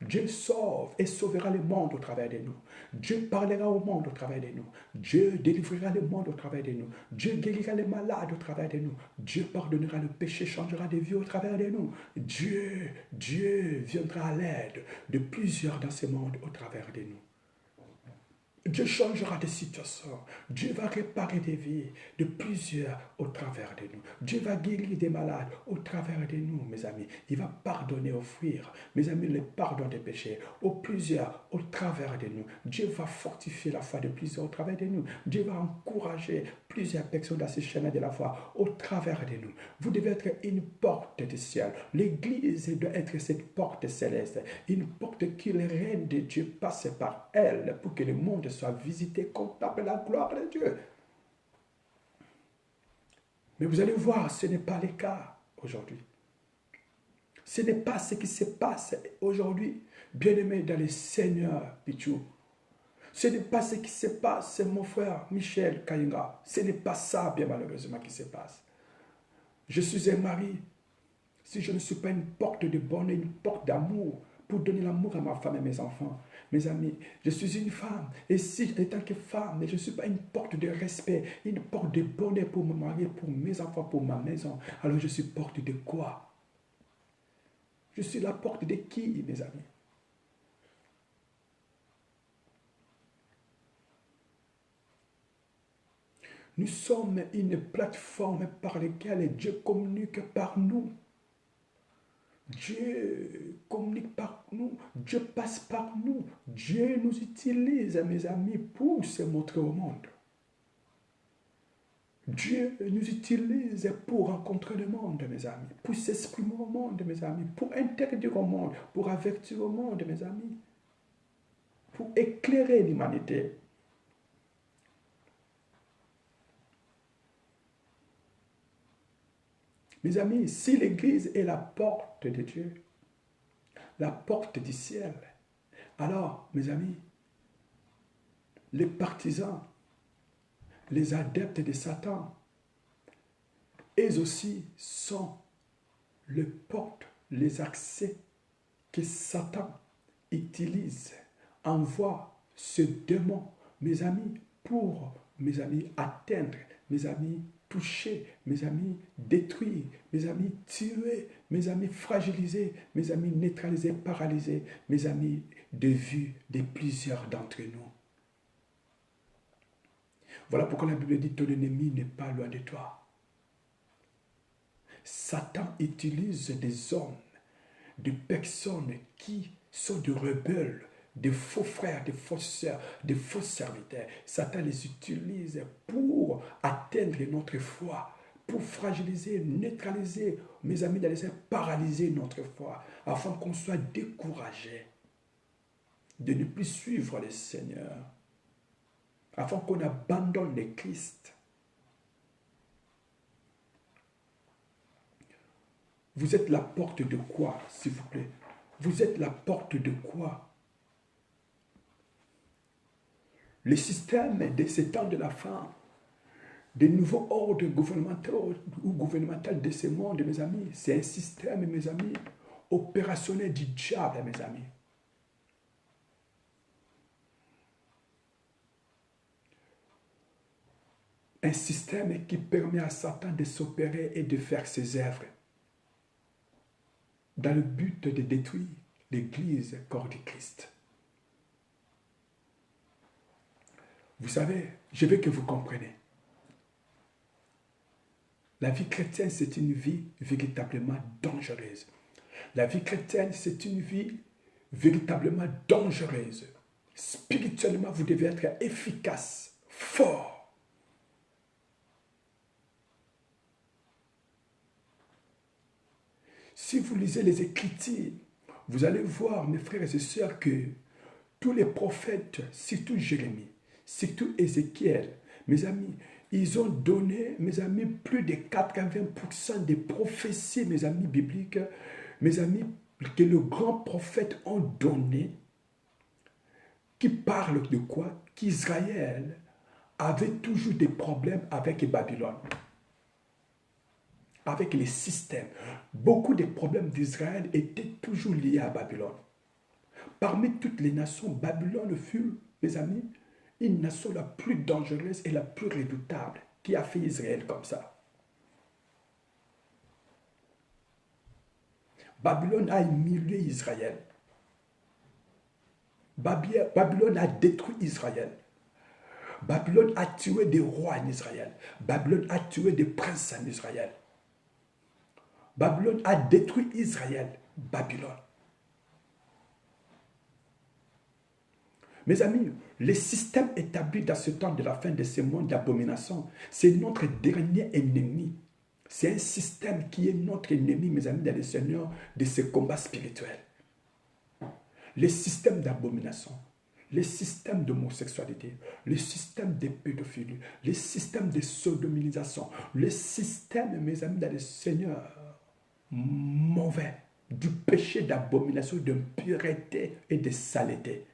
Dieu sauve et sauvera le monde au travers de nous. Dieu parlera au monde au travers de nous. Dieu délivrera le monde au travers de nous. Dieu guérira les malades au travers de nous. Dieu pardonnera le péché, changera des vies au travers de nous. Dieu viendra à l'aide de plusieurs dans ce monde au travers de nous. Dieu changera des situations. Dieu va réparer des vies de plusieurs au travers de nous. Dieu va guérir des malades au travers de nous, mes amis. Il va pardonner, offrir, mes amis, le pardon des péchés aux plusieurs au travers de nous. Dieu va fortifier la foi de plusieurs au travers de nous. Dieu va encourager plusieurs personnes dans ce chemin de la foi au travers de nous. Vous devez être une porte du ciel. L'Église doit être cette porte céleste. Une porte qui le règne de Dieu passe par elle pour que le monde soit visité, contemple la gloire de Dieu. Mais vous allez voir, ce n'est pas le cas aujourd'hui. Ce n'est pas ce qui se passe aujourd'hui, bien-aimé dans le Seigneur, Pichou. Ce n'est pas ce qui se passe, mon frère Michel Kayinga. Ce n'est pas ça, bien malheureusement, qui se passe. Je suis un mari. Si je ne suis pas une porte de bonheur, une porte d'amour, pour donner l'amour à ma femme et mes enfants, mes amis, je suis une femme. Et si, en tant que femme, je ne suis pas une porte de respect, une porte de bonheur pour mon mari, pour mes enfants, pour ma maison, alors je suis porte de quoi? Je suis la porte de qui, mes amis? Nous sommes une plateforme par laquelle Dieu communique par nous. Dieu communique par nous, Dieu passe par nous, Dieu nous utilise, mes amis, pour se montrer au monde. Dieu nous utilise pour rencontrer le monde, mes amis, pour s'exprimer au monde, mes amis, pour interdire au monde, pour avertir au monde, mes amis, pour éclairer l'humanité. Mes amis, si l'Église est la porte de Dieu, la porte du ciel, alors, mes amis, les partisans, les adeptes de Satan, eux aussi sont les portes, les accès que Satan utilise, envoie ce démon, mes amis, pour, mes amis, atteindre, mes amis, toucher, mes amis, détruire, mes amis, tuer, mes amis, fragiliser, mes amis, neutraliser, paralyser, mes amis, de vue de plusieurs d'entre nous. Voilà pourquoi la Bible dit ton ennemi n'est pas loin de toi. Satan utilise des hommes, des personnes qui sont des rebelles, des faux frères, des fausses sœurs, des faux serviteurs. Satan les utilise pour atteindre notre foi, pour fragiliser, neutraliser, mes amis, d'aller paralyser notre foi, afin qu'on soit découragé de ne plus suivre le Seigneur, afin qu'on abandonne le Christ. Vous êtes la porte de quoi, s'il vous plaît? Vous êtes la porte de quoi? Le système de ces temps de la fin, des nouveaux ordres gouvernementaux ou gouvernementaux de ce monde, mes amis, c'est un système, mes amis, opérationnel du diable, mes amis. Un système qui permet à Satan de s'opérer et de faire ses œuvres dans le but de détruire l'Église, corps du Christ. Vous savez, je veux que vous compreniez. La vie chrétienne, c'est une vie véritablement dangereuse. La vie chrétienne, c'est une vie véritablement dangereuse. Spirituellement, vous devez être efficace, fort. Si vous lisez les Écritures, vous allez voir, mes frères et sœurs, que tous les prophètes, surtout Jérémie, surtout Ézéchiel, mes amis, ils ont donné, mes amis, plus de 80% des prophéties, mes amis bibliques, mes amis, que les grands prophètes ont donné, qui parlent de quoi? Qu'Israël avait toujours des problèmes avec Babylone, avec les systèmes. Beaucoup des problèmes d'Israël étaient toujours liés à Babylone. Parmi toutes les nations, Babylone fut, mes amis, une nation la plus dangereuse et la plus redoutable qui a fait Israël comme ça. Babylone a humilié Israël. Babylone a détruit Israël. Babylone a tué des rois en Israël. Babylone a tué des princes en Israël. Babylone a détruit Israël. Babylone. Mes amis, les systèmes établis dans ce temps de la fin de ce monde d'abomination, c'est notre dernier ennemi. C'est un système qui est notre ennemi, mes amis, dans le Seigneur, de ce combat spirituel. Les systèmes d'abomination, les systèmes d'homosexualité, les systèmes de pédophilie, les systèmes de sodomisation, les systèmes, mes amis, dans le Seigneur, mauvais, du péché d'abomination, d'impureté et de saleté.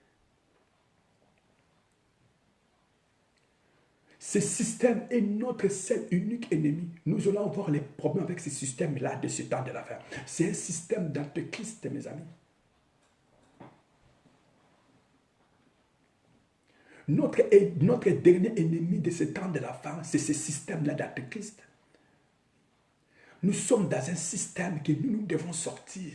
Ce système est notre seul unique ennemi. Nous allons avoir les problèmes avec ce système-là de ce temps de la fin. C'est un système d'antéchrist, mes amis. Notre dernier ennemi de ce temps de la fin, c'est ce système-là d'antéchrist. Nous sommes dans un système que nous devons sortir.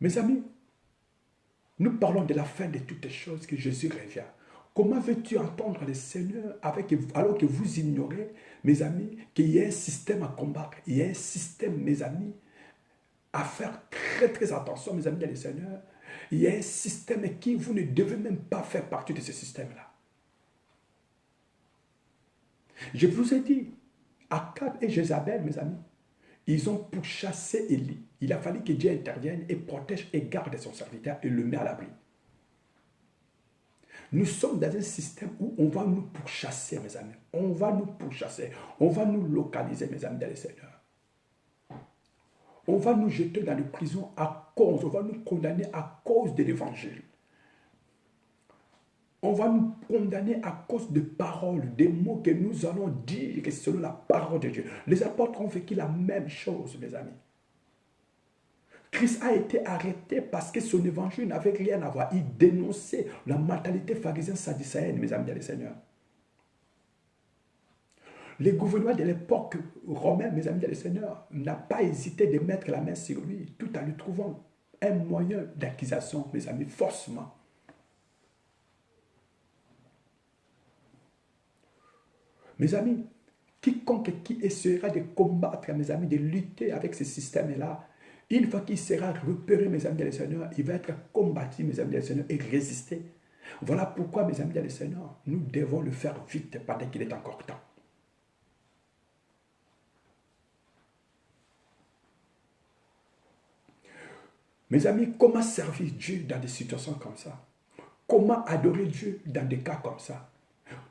Mes amis, nous parlons de la fin de toutes les choses, que Jésus revient. Comment veux-tu entendre le Seigneur alors que vous ignorez, mes amis, qu'il y a un système à combattre? Il y a un système, mes amis, à faire très très attention, mes amis, dans le Seigneur. Il y a un système qui vous ne devez même pas faire partie de ce système-là. Je vous ai dit, Akab et Jézabel, mes amis, ils ont pourchassé Élie. Il a fallu que Dieu intervienne et protège et garde son serviteur et le met à l'abri. Nous sommes dans un système où on va nous pourchasser, mes amis. On va nous pourchasser. On va nous localiser, mes amis, dans le Seigneur. On va nous jeter dans les prisons on va nous condamner à cause de l'évangile. On va nous condamner à cause de paroles, des mots que nous allons dire selon la parole de Dieu. Les apôtres ont vécu la même chose, mes amis. Christ a été arrêté parce que son évangile n'avait rien à voir. Il dénonçait la mentalité pharisienne sadducéenne, mes amis, dans le Seigneur. Les gouvernements de l'époque romaine, mes amis, dans le Seigneur, n'a pas hésité de mettre la main sur lui tout en lui trouvant un moyen d'accusation, mes amis, forcément. Mes amis, quiconque qui essaiera de combattre, mes amis, de lutter avec ce système-là, une fois qu'il sera repéré, mes amis dans le Seigneur, il va être combattu, mes amis dans le Seigneur, et résister. Voilà pourquoi, mes amis dans le Seigneur, nous devons le faire vite pendant qu'il est encore temps. Mes amis, comment servir Dieu dans des situations comme ça? Comment adorer Dieu dans des cas comme ça?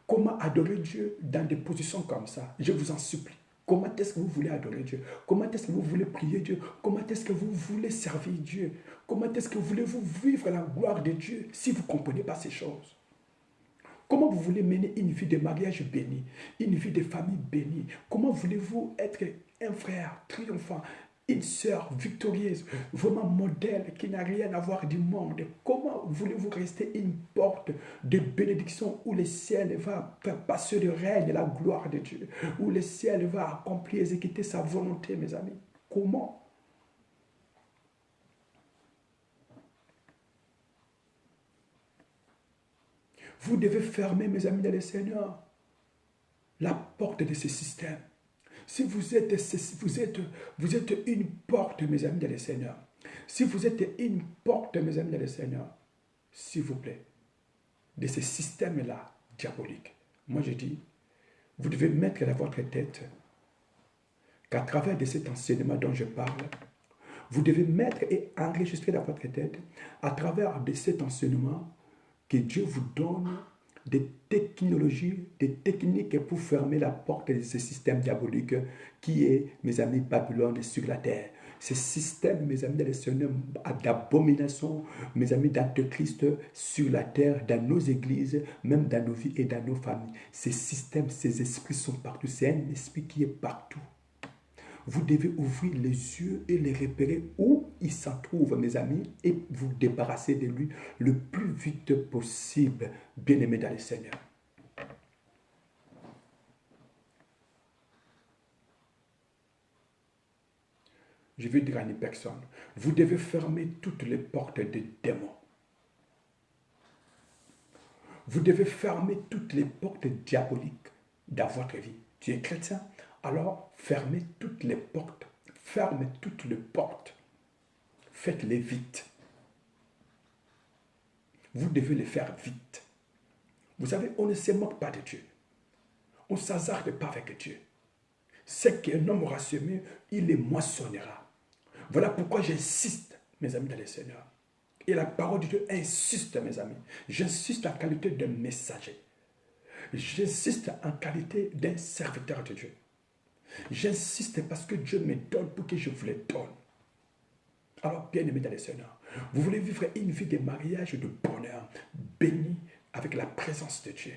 Comment adorer Dieu dans des positions comme ça? Je vous en supplie. Comment est-ce que vous voulez adorer Dieu? Comment est-ce que vous voulez prier Dieu? Comment est-ce que vous voulez servir Dieu? Comment est-ce que voulez-vous vivre la gloire de Dieu si vous ne comprenez pas ces choses? Comment vous voulez mener une vie de mariage bénie, une vie de famille bénie? Comment voulez-vous être un frère triomphant, une sœur victorieuse, vraiment modèle qui n'a rien à voir du monde? Comment voulez-vous rester une porte de bénédiction où le ciel va faire passer le règne et la gloire de Dieu, où le ciel va accomplir, exécuter sa volonté, mes amis? Comment? Vous devez fermer, mes amis, dans le Seigneur, la porte de ce système. Si vous êtes une porte, mes amis, dans le Seigneur. Si vous êtes une porte, mes amis, dans le Seigneur, s'il vous plaît, de ce système-là diabolique, moi je dis, vous devez mettre dans votre tête qu'à travers de cet enseignement dont je parle, vous devez mettre et enregistrer dans votre tête, à travers de cet enseignement, que Dieu vous donne des technologies, des techniques pour fermer la porte de ce système diabolique qui est, mes amis, Babylone sur la terre. Ce système, mes amis, d'abomination, mes amis, d'antéchrist sur la terre, dans nos églises, même dans nos vies et dans nos familles. Ces systèmes, ces esprits sont partout. C'est un esprit qui est partout. Vous devez ouvrir les yeux et les repérer où il s'en trouve, mes amis, et vous débarrasser de lui le plus vite possible, bien-aimés dans le Seigneur. Je vais dire à une personne, vous devez fermer toutes les portes des démons. Vous devez fermer toutes les portes diaboliques dans votre vie. Tu es chrétien? Alors, fermez toutes les portes. Fermez toutes les portes. Faites-les vite. Vous devez les faire vite. Vous savez, on ne se moque pas de Dieu. On ne s'hasarde pas avec Dieu. C'est qu'un homme aura semé, il les moissonnera. Voilà pourquoi j'insiste, mes amis dans le Seigneur. Et la parole de Dieu insiste, mes amis. J'insiste en qualité d'un messager. J'insiste en qualité d'un serviteur de Dieu. J'insiste parce que Dieu me donne pour que je vous les donne. Alors, bien-aimés dans le Seigneur, vous voulez vivre une vie de mariage de bonheur, béni avec la présence de Dieu.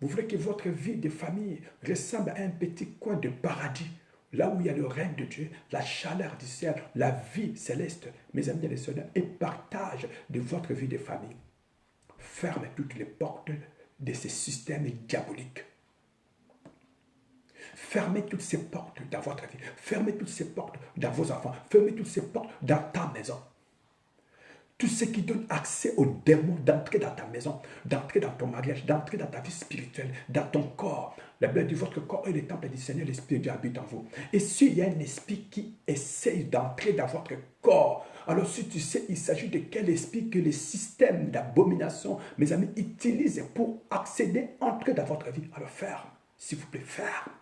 Vous voulez que votre vie de famille ressemble à un petit coin de paradis, là où il y a le règne de Dieu, la chaleur du ciel, la vie céleste, mes amis dans le Seigneur, et partage de votre vie de famille. Fermez toutes les portes de ces systèmes diaboliques. Fermez toutes ces portes dans votre vie. Fermez toutes ces portes dans vos enfants. Fermez toutes ces portes dans ta maison. Tout ce qui donne accès aux démons d'entrer dans ta maison, d'entrer dans ton mariage, d'entrer dans ta vie spirituelle, dans ton corps. La Bible dit votre corps est le temple du Seigneur, l'Esprit de Dieu habite en vous. Et s'il y a un esprit qui essaye d'entrer dans votre corps, alors si tu sais, il s'agit de quel esprit que le système d'abomination, mes amis, utilise pour accéder, entrer dans votre vie. Alors ferme, s'il vous plaît, ferme.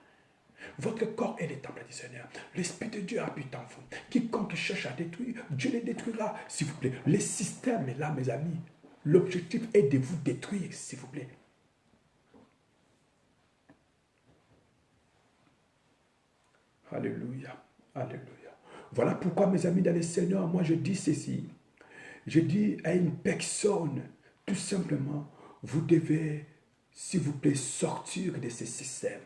Votre corps est le temple du Seigneur. L'Esprit de Dieu habite en vous. Quiconque cherche à détruire, Dieu les détruira, s'il vous plaît. Le système est là, mes amis. L'objectif est de vous détruire, s'il vous plaît. Alléluia. Alléluia. Voilà pourquoi, mes amis, dans le Seigneur, moi je dis ceci. Je dis à une personne, tout simplement, vous devez, s'il vous plaît, sortir de ce système.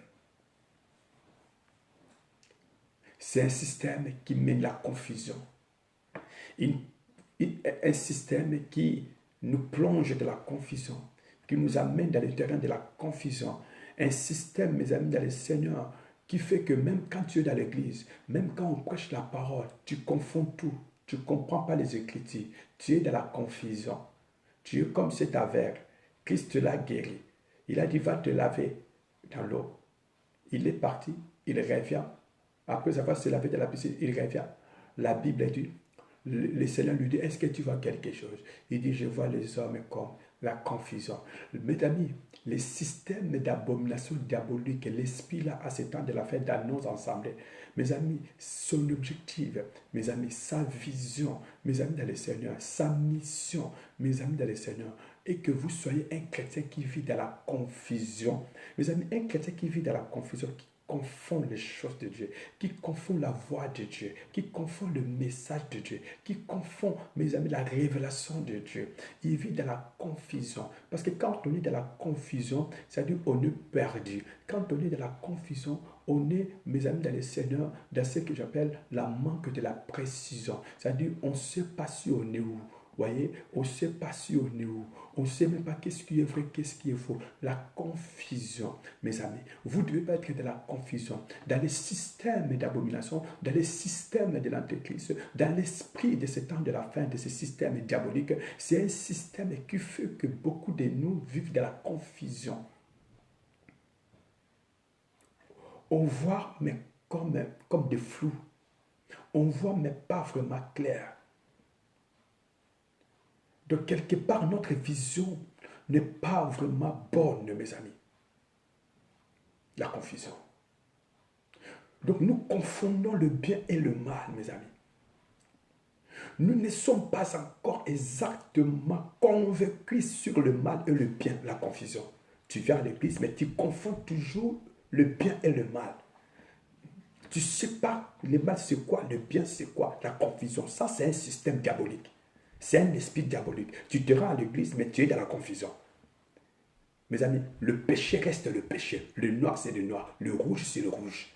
C'est un système qui mène la confusion. Un système qui nous plonge dans la confusion, qui nous amène dans le terrain de la confusion. Un système, mes amis, dans le Seigneur, qui fait que même quand tu es dans l'église, même quand on prêche la parole, tu confonds tout. Tu ne comprends pas les Écritures. Tu es dans la confusion. Tu es comme cet aveugle. Christ l'a guéri. Il a dit, va te laver dans l'eau. Il est parti, il revient. Après avoir se lavé dans la piscine, il revient. La Bible dit, le Seigneur lui dit, est-ce que tu vois quelque chose? Il dit, je vois les hommes comme la confusion. Mes amis, les systèmes d'abomination diabolique, l'esprit là, à ce temps de la fête d'annonce ensemble. Mes amis, son objectif, mes amis, sa vision, mes amis dans le Seigneur, sa mission, mes amis dans le Seigneur, et que vous soyez un chrétien qui vit dans la confusion. Mes amis, un chrétien qui vit dans la confusion, qui confond les choses de Dieu, qui confond la voix de Dieu, qui confond le message de Dieu, qui confond, mes amis, la révélation de Dieu. Il vit dans la confusion. Parce que quand on est dans la confusion, c'est-à-dire on est perdu. Quand on est dans la confusion, on est, mes amis, dans le Seigneur, dans ce que j'appelle la manque de la précision. C'est-à-dire on ne sait pas si on est où. Voyez, on ne sait pas si on est où. On ne sait même pas qu'est-ce qui est vrai, qu'est-ce qui est faux. La confusion, mes amis. Vous ne devez pas être dans la confusion, dans les systèmes d'abomination, dans les systèmes de l'Antéchrist, dans l'esprit de ce temps de la fin, de ce système diabolique. C'est un système qui fait que beaucoup de nous vivent dans la confusion. On voit, mais comme des flous. On voit, mais pas vraiment clair. De quelque part, notre vision n'est pas vraiment bonne, mes amis. La confusion. Donc nous confondons le bien et le mal, mes amis. Nous ne sommes pas encore exactement convaincus sur le mal et le bien, la confusion. Tu viens à l'église, mais tu confonds toujours le bien et le mal. Tu ne sais pas le mal c'est quoi, le bien c'est quoi, la confusion. Ça, c'est un système diabolique. C'est un esprit diabolique. Tu te rends à l'église, mais tu es dans la confusion. Mes amis, le péché reste le péché. Le noir, c'est le noir. Le rouge, c'est le rouge.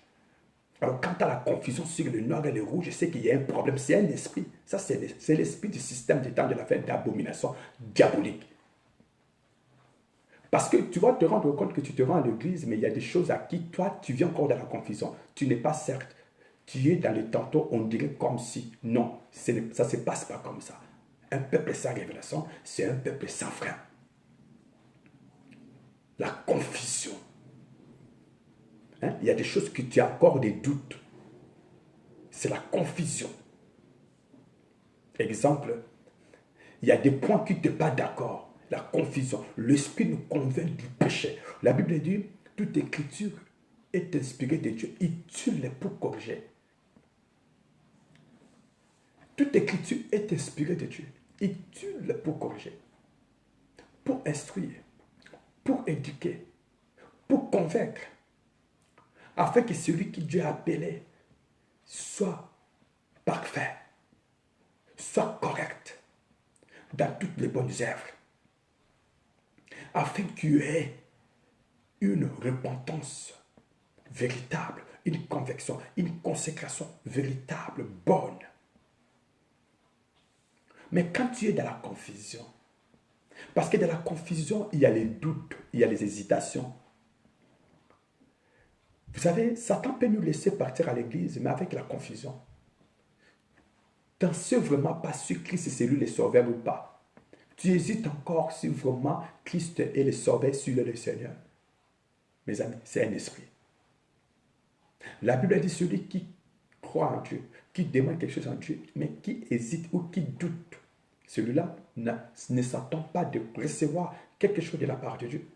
Alors, quand tu as la confusion sur le noir et le rouge, je sais qu'il y a un problème. C'est un esprit. Ça, c'est l'esprit du système des temps de la fête d'abomination diabolique. Parce que tu vas te rendre compte que tu te rends à l'église, mais il y a des choses à qui, toi, tu viens encore dans la confusion. Tu n'es pas certes. Tu es dans les tantôt, on dirait comme si. Non, ça ne se passe pas comme ça. Un peuple sans révélation, c'est un peuple sans frein. La confusion. Hein? Il y a des choses que tu as encore des doutes. C'est la confusion. Exemple, il y a des points qui ne sont pas d'accord. La confusion. L'esprit nous convainc du péché. La Bible dit, toute écriture est inspirée de Dieu. Utile pour corriger. Toute écriture est inspirée de Dieu. Utile pour corriger, pour instruire, pour éduquer, pour convaincre, afin que celui qui Dieu a appelé soit parfait, soit correct dans toutes les bonnes œuvres, afin qu'il y ait une repentance véritable, une conviction, une consécration véritable, bonne. Mais quand tu es dans la confusion, parce que dans la confusion, il y a les doutes, il y a les hésitations. Vous savez, Satan peut nous laisser partir à l'église, mais avec la confusion. Tu n'en sais vraiment pas si Christ c'est lui le sauveur ou pas. Tu hésites encore si vraiment Christ est le sauveur, sur le Seigneur. Mes amis, c'est un esprit. La Bible dit celui qui croit en Dieu, qui demande quelque chose en Dieu, mais qui hésite ou qui doute, celui-là ne s'attend pas de recevoir quelque chose de la part de Dieu.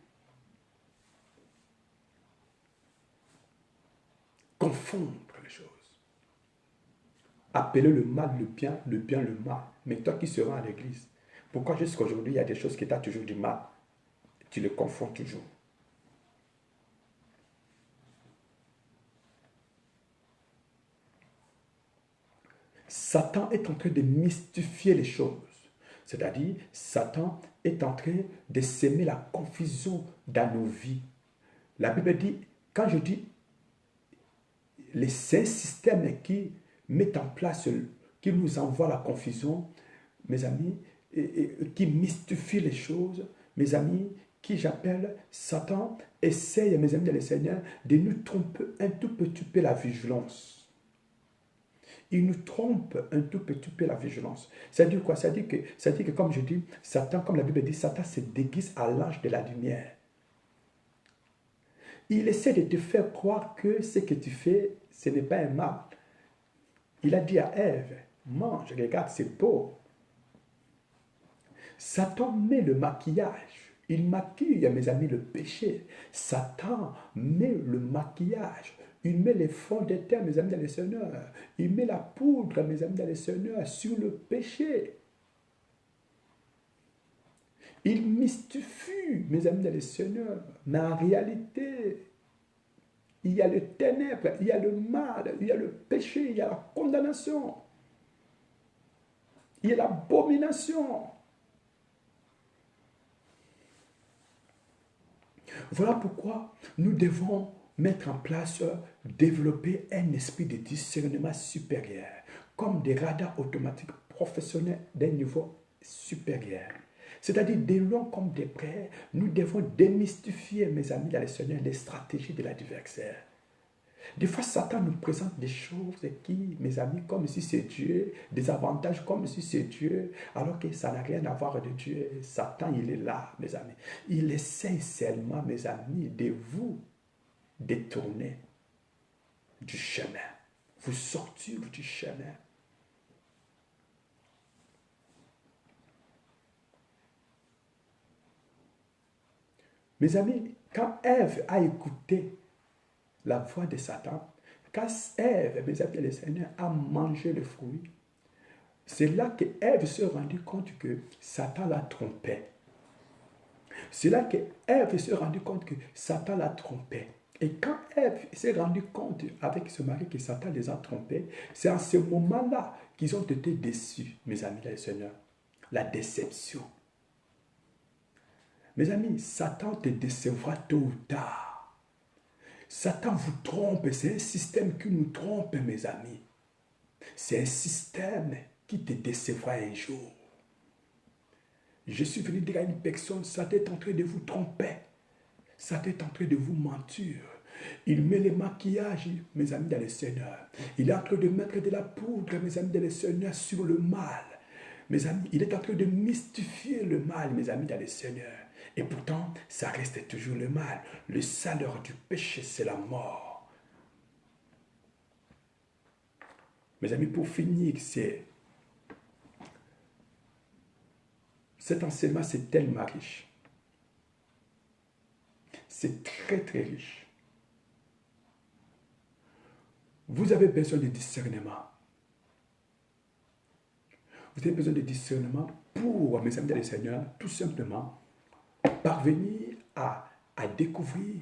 Confondre les choses. Appeler le mal le bien le mal. Mais toi qui seras à l'église, pourquoi jusqu'à aujourd'hui il y a des choses qui t'ont toujours du mal? Tu les confonds toujours. Satan est en train de mystifier les choses. C'est-à-dire, Satan est en train de semer la confusion dans nos vies. La Bible dit, quand je dis les cinq systèmes qui mettent en place, qui nous envoient la confusion, mes amis, et qui mystifient les choses, mes amis, qui j'appelle Satan, essaye, mes amis de le Seigneur, de nous tromper un tout petit peu la vigilance. Il nous trompe un tout petit peu la vigilance. Ça dit quoi? Ça dit que, comme je dis, Satan, comme la Bible dit, Satan se déguise à l'ange de la lumière. Il essaie de te faire croire que ce que tu fais, ce n'est pas un mal. Il a dit à Ève, mange, regarde, c'est beau. Satan met le maquillage. Il maquille, mes amis, le péché. Satan met le maquillage. Il met les fonds de terre, mes amis, dans les Seigneur. Il met la poudre, mes amis, dans les Seigneur, sur le péché. Il mystifie, mes amis, dans les Seigneur. Mais en réalité, il y a le ténèbre, il y a le mal, il y a le péché, il y a la condamnation. Il y a l'abomination. Voilà pourquoi nous devons mettre en place, développer un esprit de discernement supérieur, comme des radars automatiques professionnels d'un niveau supérieur. C'est-à-dire, des loin comme des près, nous devons démystifier, mes amis dans le Seigneur, les stratégies de l'adversaire. Des fois, Satan nous présente des choses qui, mes amis, comme si c'est Dieu, des avantages comme si c'est Dieu, alors que ça n'a rien à voir de Dieu. Satan, il est là, mes amis. Il essaie seulement, mes amis, de vous détourner du chemin, vous sortir du chemin. Mes amis, quand Ève a écouté la voix de Satan, quand Ève, mes amis, le Seigneur, a mangé le fruit, c'est là que Ève se rendit compte que Satan la trompait. C'est là que Ève se rendit compte que Satan la trompait. Et quand Ève s'est rendue compte avec ce mari que Satan les a trompés, c'est en ce moment-là qu'ils ont été déçus, mes amis, le Seigneur. La déception. Mes amis, Satan te décevra tôt ou tard. Satan vous trompe, c'est un système qui nous trompe, mes amis. C'est un système qui te décevra un jour. Je suis venu dire à une personne, Satan est en train de vous tromper. Satan est en train de vous mentir. Il met les maquillages, mes amis, dans le Seigneur. Il est en train de mettre de la poudre, mes amis, dans le Seigneur, sur le mal. Mes amis, il est en train de mystifier le mal, mes amis, dans le Seigneur. Et pourtant, ça reste toujours le mal. Le salaire du péché, c'est la mort. Mes amis, pour finir, cet enseignement, c'est tellement riche. C'est très, très riche. Vous avez besoin de discernement. Vous avez besoin de discernement pour, mes amis dans le Seigneur, tout simplement, parvenir à découvrir,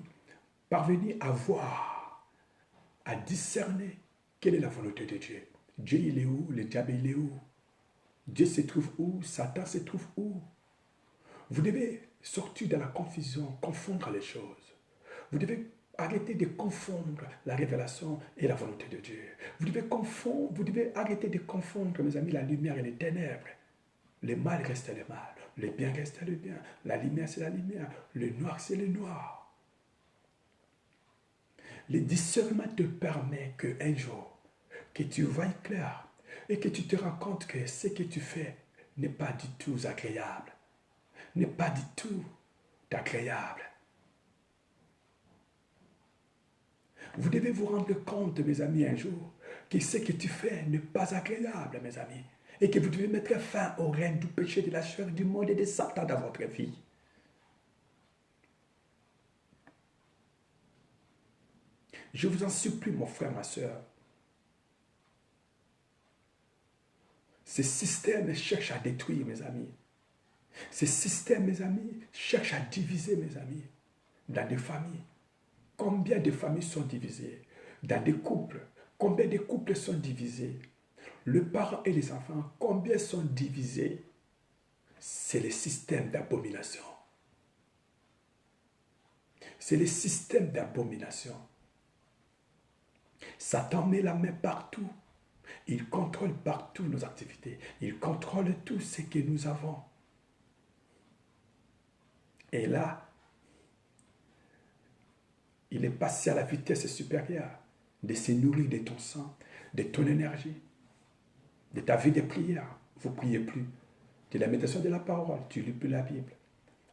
parvenir à voir, à discerner quelle est la volonté de Dieu. Dieu, il est où? Le diable, il est où? Dieu se trouve où? Satan se trouve où? Vous devez sortir de la confusion, confondre les choses. Vous devez arrêter de confondre la révélation et la volonté de Dieu. Vous devez arrêter de confondre, mes amis, la lumière et les ténèbres. Le mal reste le mal, le bien reste le bien, la lumière c'est la lumière, le noir c'est le noir. Le discernement te permet qu'un jour, que tu voies clair et que tu te rends compte que ce que tu fais n'est pas du tout agréable, n'est pas du tout agréable. Vous devez vous rendre compte, mes amis, un jour, que ce que tu fais n'est pas agréable, mes amis, et que vous devez mettre fin au règne du péché, de la chair, du monde et de Satan dans votre vie. Je vous en supplie, mon frère, ma soeur. Ce système cherche à détruire, mes amis. Ce système, mes amis, cherche à diviser, mes amis, dans des familles. Combien de familles sont divisées? Dans des couples, combien de couples sont divisés? Le parent et les enfants, combien sont divisés? C'est le système d'abomination. C'est le système d'abomination. Satan met la main partout. Il contrôle partout nos activités. Il contrôle tout ce que nous avons. Et là, il est passé à la vitesse supérieure de se nourrir de ton sang, de ton énergie, de ta vie de prière, vous ne priez plus. De la méditation de la parole, tu ne lis plus la Bible.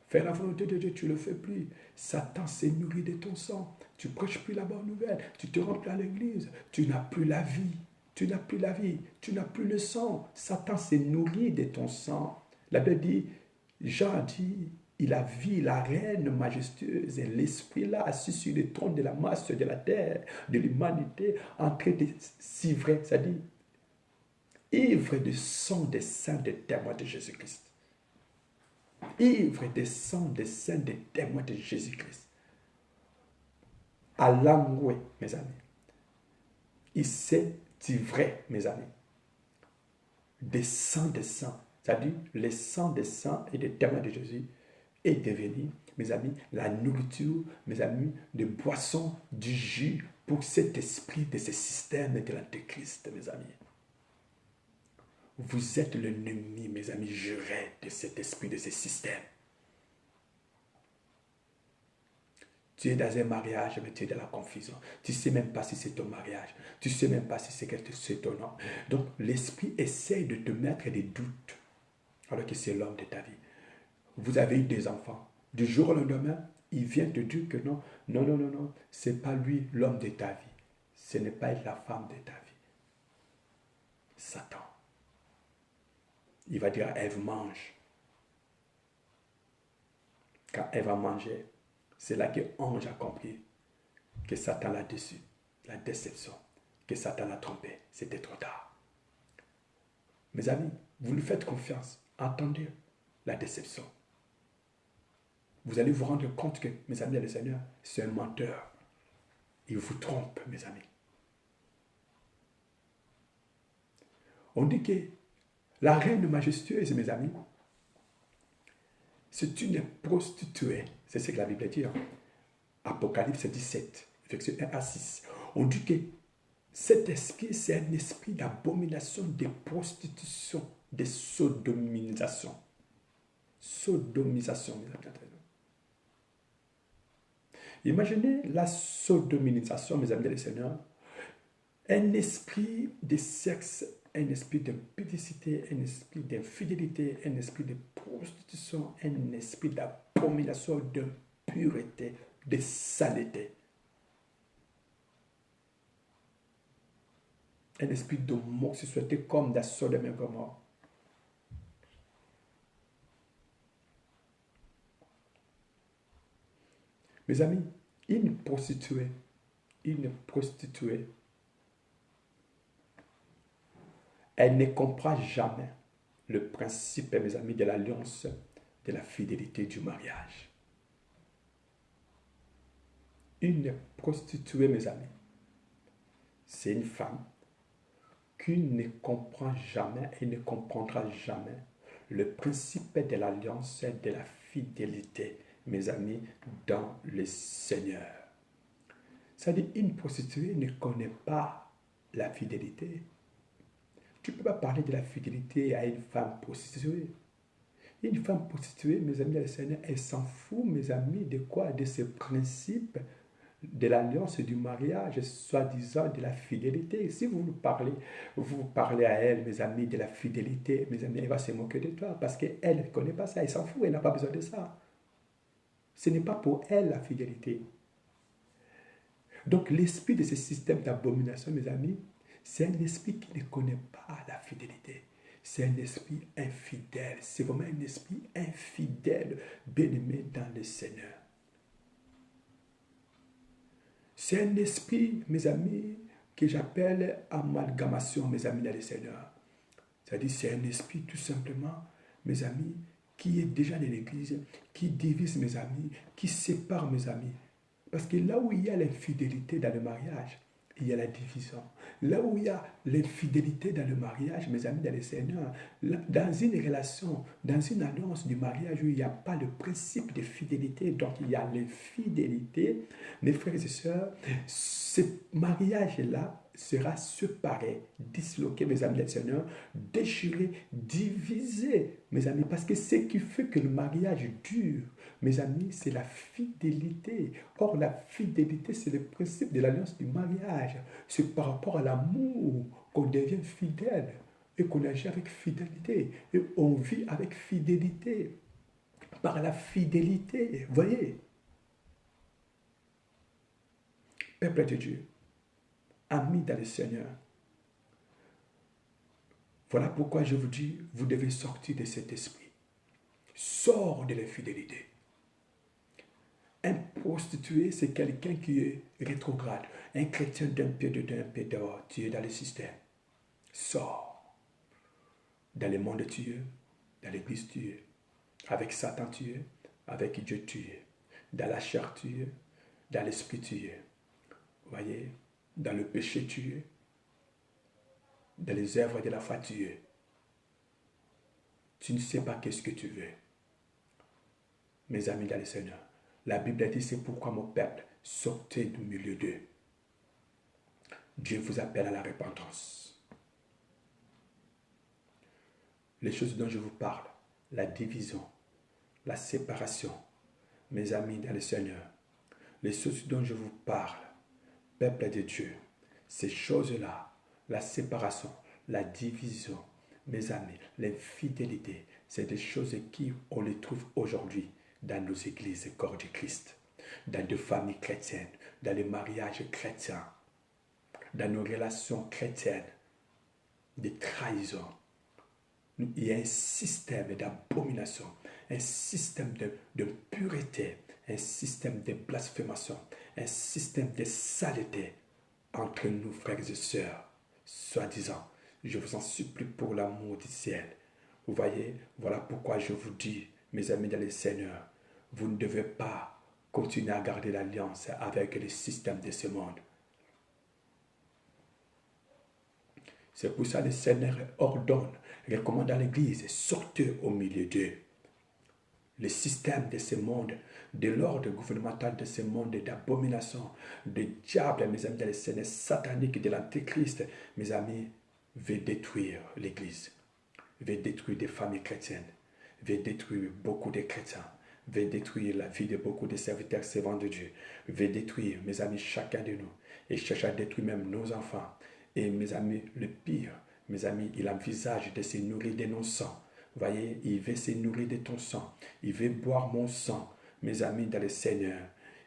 Faire la volonté de Dieu, tu ne le fais plus. Satan s'est nourri de ton sang. Tu ne prêches plus la bonne nouvelle. Tu te rends plus à l'église. Tu n'as plus la vie. Tu n'as plus la vie. Tu n'as plus le sang. Satan s'est nourri de ton sang. La Bible dit, Jean dit, il a vu la reine majestueuse et l'esprit là assis sur le trône de la masse de la terre, de l'humanité, en train de s'ivrer, c'est-à-dire ivre de sang des saints des témoins de Jésus-Christ. Ivre des sang des saints des témoins de Jésus-Christ. À l'angoué, mes amis. Il s'est ivré, mes amis. Des sangs, c'est-à-dire les sangs des saints et des témoins de Jésus est devenu, mes amis, la nourriture, mes amis, de boisson, du jus pour cet esprit de ce système de l'Antéchrist, mes amis. Vous êtes l'ennemi, mes amis, juré de cet esprit, de ce système. Tu es dans un mariage, mais tu es dans la confusion. Tu ne sais même pas si c'est ton mariage. Tu ne sais même pas si c'est ton nom. Donc, l'esprit essaie de te mettre des doutes, alors que c'est l'homme de ta vie. Vous avez eu des enfants. Du jour au lendemain, il vient te dire que non, ce n'est pas lui l'homme de ta vie. Ce n'est pas la femme de ta vie. Satan. Il va dire à Ève, mange. Quand Ève a mangé, c'est là que l'ange a compris que Satan l'a déçu, la déception, que Satan l'a trompé. C'était trop tard. Mes amis, vous lui faites confiance. Entendez la déception. Vous allez vous rendre compte que, mes amis, le Seigneur, c'est un menteur. Il vous trompe, mes amis. On dit que la reine majestueuse, mes amis, c'est une prostituée. C'est ce que la Bible dit. Apocalypse 17, verset 1 à 6. On dit que cet esprit, c'est un esprit d'abomination, de prostitution, de sodomisation. Sodomisation, mes amis. Imaginez la sodomisation, mes amis, le Seigneur. Un esprit de sexe, un esprit d'impudicité, un esprit d'infidélité, un esprit de prostitution, un esprit d'abomination, d'impureté, de saleté. Un esprit d'homosexualité comme dans Sodome et Gomorrhe. Mes amis, une prostituée, elle ne comprend jamais le principe, mes amis, de l'alliance, de la fidélité du mariage. Une prostituée, mes amis, c'est une femme qui ne comprend jamais et ne comprendra jamais le principe de l'alliance, de la fidélité, mes amis, dans le Seigneur. C'est-à-dire, une prostituée ne connaît pas la fidélité. Tu ne peux pas parler de la fidélité à une femme prostituée. Une femme prostituée, mes amis, le Seigneur, elle s'en fout, mes amis, de quoi? De ce principe de l'alliance du mariage, soi-disant de la fidélité. Si vous parlez à elle, mes amis, de la fidélité, mes amis, elle va se moquer de toi parce qu'elle ne connaît pas ça, elle s'en fout, elle n'a pas besoin de ça. Ce n'est pas pour elle la fidélité. Donc l'esprit de ce système d'abomination, mes amis, c'est un esprit qui ne connaît pas la fidélité. C'est un esprit infidèle. C'est vraiment un esprit infidèle, bien-aimé dans le Seigneur. C'est un esprit, mes amis, que j'appelle amalgamation, mes amis dans le Seigneur. C'est-à-dire, c'est un esprit tout simplement, mes amis, qui est déjà dans l'Église, qui divise mes amis, qui sépare mes amis. Parce que là où il y a l'infidélité dans le mariage, il y a la division. Là où il y a l'infidélité dans le mariage, mes amis, dans le Seigneur, dans une relation, dans une alliance du mariage où il n'y a pas le principe de fidélité, donc il y a l'infidélité, mes frères et sœurs, ce mariage-là sera séparé, disloqué, mes amis, dans le Seigneur, déchiré, divisé, mes amis, parce que ce qui fait que le mariage dure, mes amis, c'est la fidélité. Or, la fidélité, c'est le principe de l'alliance du mariage. C'est par rapport à l'amour qu'on devient fidèle. et qu'on agit avec fidélité. Et on vit avec fidélité. Par la fidélité. Voyez. Peuple de Dieu, amis dans le Seigneur, voilà pourquoi je vous dis, vous devez sortir de cet esprit. Sors de l'infidélité. Un prostitué, c'est quelqu'un qui est rétrograde. Un chrétien d'un pied dedans, un pied dehors. Tu es dans le système. Sors. Dans le monde, tu es. Dans l'église, tu es. Avec Satan, tu es. Avec Dieu, tu es. Dans la chair, tu es. Dans l'esprit, tu es. Voyez, dans le péché, tu es. Dans les œuvres de la foi, tu es. Tu ne sais pas qu'est-ce que tu veux. Mes amis dans le Seigneur, la Bible dit, c'est pourquoi mon peuple, sortez du milieu d'eux. Dieu vous appelle à la repentance. Les choses dont je vous parle, la division, la séparation, mes amis dans le Seigneur, les choses dont je vous parle, peuple de Dieu, ces choses-là, la séparation, la division, mes amis, l'infidélité, c'est des choses qui, on les trouve aujourd'hui dans nos églises et corps du Christ, dans des familles chrétiennes, dans les mariages chrétiens, dans nos relations chrétiennes, des trahisons. Il y a un système d'abomination, un système de pureté, un système de blasphémation, un système de saleté entre nous, frères et sœurs, soi-disant. Je vous en supplie pour l'amour du ciel. Vous voyez, voilà pourquoi je vous dis, mes amis dans le Seigneur, vous ne devez pas continuer à garder l'alliance avec le système de ce monde. C'est pour ça que le Seigneur ordonne, recommande à l'Église, sortez au milieu d'eux. Le système de ce monde, de l'ordre gouvernemental de ce monde, d'abomination, de diable, mes amis, dans le Seigneur satanique, de l'Antéchrist, mes amis, veut détruire l'Église, veut détruire des familles chrétiennes, veut détruire beaucoup de chrétiens, veut détruire la vie de beaucoup de serviteurs servants de Dieu, veut détruire, mes amis, chacun de nous, et cherche à détruire même nos enfants. Et mes amis, le pire, mes amis, il envisage de se nourrir de nos sangs. Vous voyez, il veut se nourrir de ton sang. Il veut boire mon sang, mes amis, dans le Seigneur.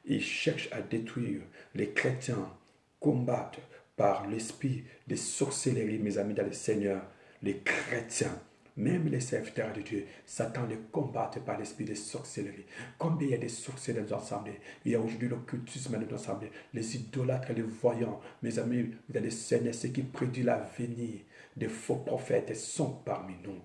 Il cherche à détruire. Les chrétiens combattent par l'esprit de sorcellerie, mes amis, dans le Seigneur. Les chrétiens, même les serviteurs de Dieu, Satan les combat par l'esprit de sorcellerie. Combien il y a des sorciers dans nos assemblées? Il y a aujourd'hui l'occultisme dans nos assemblées, les idolâtres, les voyants. Mes amis, dans le Seigneur, ceux qui prédisent l'avenir, des faux prophètes sont parmi nous.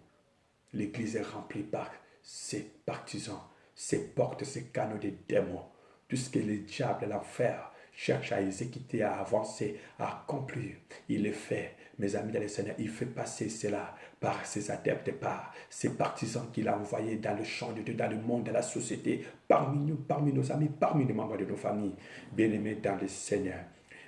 L'Église est remplie par ces partisans, ces portes, ces canaux des démons. Tout ce que le diable, l'enfer, cherche à exécuter, à avancer, à accomplir. Il le fait. Mes amis dans le Seigneur, il fait passer cela par ses adeptes, par ses partisans qu'il a envoyés dans le champ de Dieu, dans le monde, dans la société, parmi nous, parmi nos amis, parmi les membres de nos familles, bien-aimés dans le Seigneur.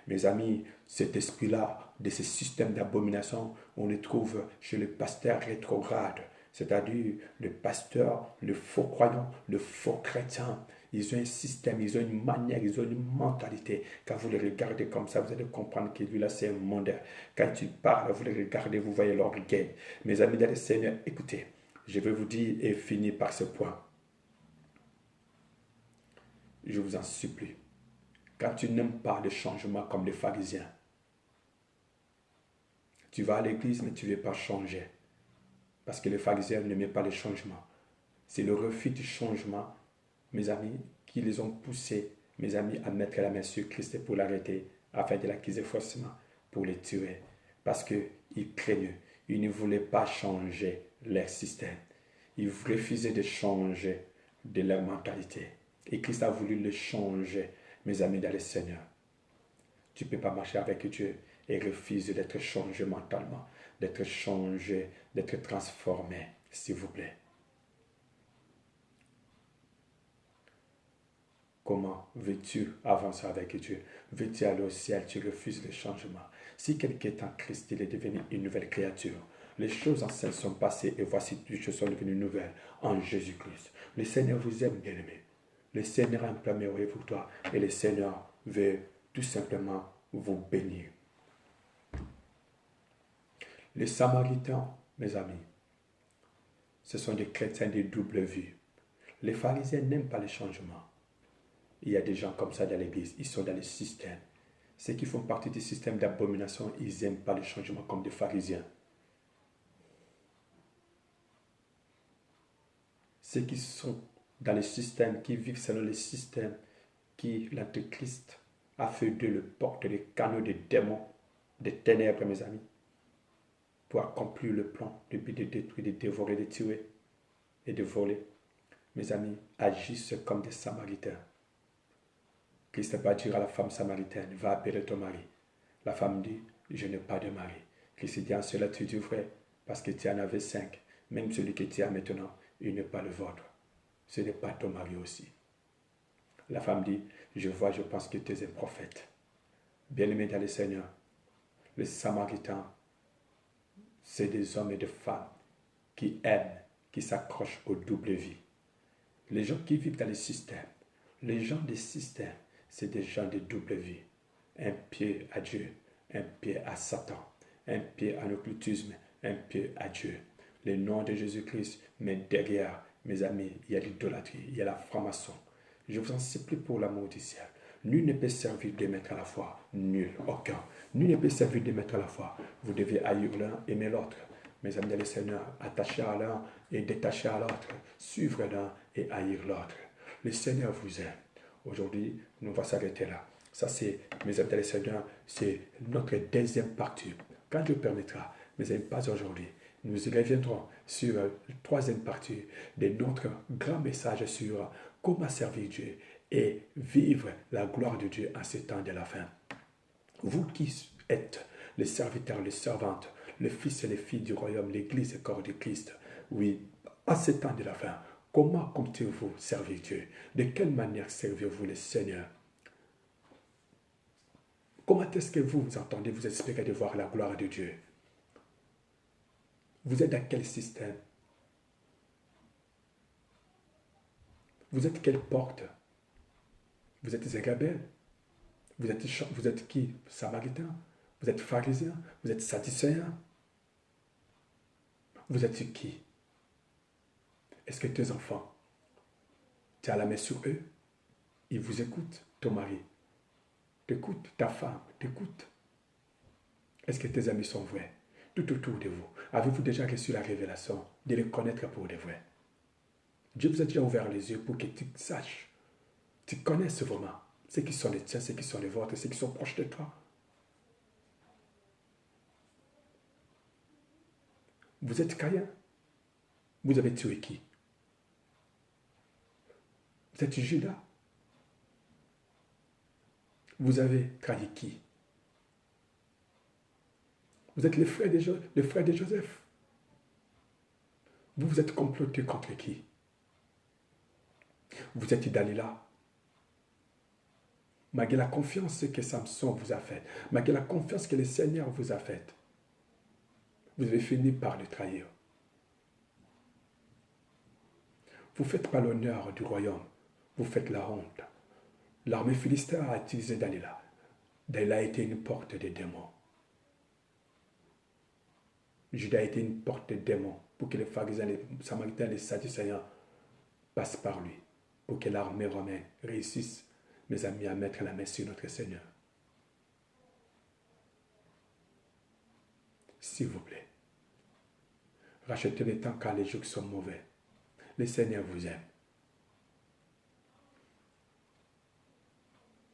Mes amis, cet esprit-là, de ce système d'abomination, on le trouve chez le pasteur rétrograde, c'est-à-dire le pasteur, le faux croyant, le faux chrétien. Ils ont un système, ils ont une manière, ils ont une mentalité. Quand vous les regardez comme ça, vous allez comprendre que lui là, c'est un mondain. Quand il parle, vous les regardez, vous voyez l'orgueil. Mes amis dans le Seigneur, écoutez, je vais vous dire et finir par ce point. Je vous en supplie. Quand tu n'aimes pas le changement comme les pharisiens, tu vas à l'église, mais tu ne veux pas changer. Parce que les pharisiens n'aimaient pas le changement. C'est le refus du changement, mes amis, qui les ont poussés, mes amis, à mettre la main sur Christ pour l'arrêter, afin de l'accuser faussement, pour les tuer. Parce qu'ils craignaient, ils ne voulaient pas changer leur système. Ils refusaient de changer de leur mentalité. Et Christ a voulu le changer, mes amis, dans le Seigneur. Tu ne peux pas marcher avec Dieu et refuser d'être changé mentalement, d'être changé, d'être transformé, s'il vous plaît. Comment veux-tu avancer avec Dieu? Veux-tu aller au ciel? Tu refuses le changement. Si quelqu'un est en Christ, il est devenu une nouvelle créature. Les choses anciennes sont passées et voici toutes les choses sont devenues nouvelles en Jésus-Christ. Le Seigneur vous aime, bien-aimé. Le Seigneur a un plan merveilleux pour toi et le Seigneur veut tout simplement vous bénir. Les Samaritains, mes amis, ce sont des chrétiens de double vue. Les pharisiens n'aiment pas le changement. Il y a des gens comme ça dans l'église, ils sont dans le système. Ceux qui font partie du système d'abomination, ils n'aiment pas le changement comme des pharisiens. Ceux qui sont dans le système, qui vivent selon le système, qui l'Antéchrist a fait de le porte des canaux des démons, des ténèbres, mes amis, pour accomplir le plan, le but de détruire, de dévorer, de tuer et de voler. Mes amis, agissent comme des Samaritains. Christ va dire à la femme samaritaine, va appeler ton mari. La femme dit, je n'ai pas de mari. Christ dit, en cela tu dis vrai, parce que tu en avais 5. Même celui que tu as maintenant, il n'est pas le vôtre. Ce n'est pas ton mari aussi. La femme dit, je vois, je pense que tu es un prophète. Bien-aimé dans le Seigneur, les Samaritains, c'est des hommes et des femmes qui aiment, qui s'accrochent aux doubles vies. Les gens qui vivent dans le système, les gens des systèmes, c'est des gens de double vie. Un pied à Dieu, un pied à Satan, un pied à l'occultisme, un pied à Dieu. Le nom de Jésus-Christ, mais derrière, mes amis, il y a l'idolâtrie, il y a la franc-maçon. Je vous en supplie pour l'amour du ciel. Nul ne peut servir deux maîtres à la fois. Nul, aucun. Nul ne peut servir deux maîtres à la fois. Vous devez haïr l'un, aimer l'autre. Mes amis, le Seigneur, attachez à l'un et détachez à l'autre. Suivre l'un et haïr l'autre. Le Seigneur vous aime. Aujourd'hui, nous allons s'arrêter là. Ça, c'est, mes amis, le Seigneur, c'est notre deuxième partie. Quand Dieu permettra, mes amis, pas aujourd'hui. Nous reviendrons sur la troisième partie de notre grand message sur comment servir Dieu et vivre la gloire de Dieu en ces temps de la fin. Vous qui êtes les serviteurs, les servantes, les fils et les filles du royaume, l'église et le corps de Christ, oui, en ces temps de la fin, comment comptez-vous servir Dieu? De quelle manière servez-vous le Seigneur? Comment est-ce que vous entendez, vous espérez de voir la gloire de Dieu? Vous êtes dans quel système? Vous êtes quelle porte? Vous êtes Zézabel? Vous êtes qui? Samaritain? Vous êtes pharisien? Vous êtes sadducéen? Vous êtes qui? Est-ce que tes enfants, tu as la main sur eux? Ils vous écoutent, ton mari t'écoute, ta femme t'écoute. Est-ce que tes amis sont vrais? Tout autour de vous, avez-vous déjà reçu la révélation de les connaître pour de vrai? Dieu vous a déjà ouvert les yeux pour que tu saches, tu connaisses vraiment ceux qui sont les tiens, ceux qui sont les vôtres, ceux qui sont proches de toi. Vous êtes Caïn. Vous avez tué qui? Vous êtes Judas. Vous avez trahi qui? Vous êtes le frère de Joseph. Vous vous êtes comploté contre qui? Vous êtes Dalila. Malgré la confiance que Samson vous a faite, malgré la confiance que le Seigneur vous a faite, vous avez fini par le trahir. Vous ne faites pas l'honneur du royaume, vous faites la honte. L'armée philistin a utilisé Dalila. Dalila a été une porte des démons. Judas a été une porte des démons pour que les pharisiens, les samaritains, les sadducéens passent par lui, pour que l'armée romaine réussisse, mes amis, à mettre la main sur notre Seigneur. S'il vous plaît, rachetez le temps quand les jours sont mauvais. Le Seigneur vous aime.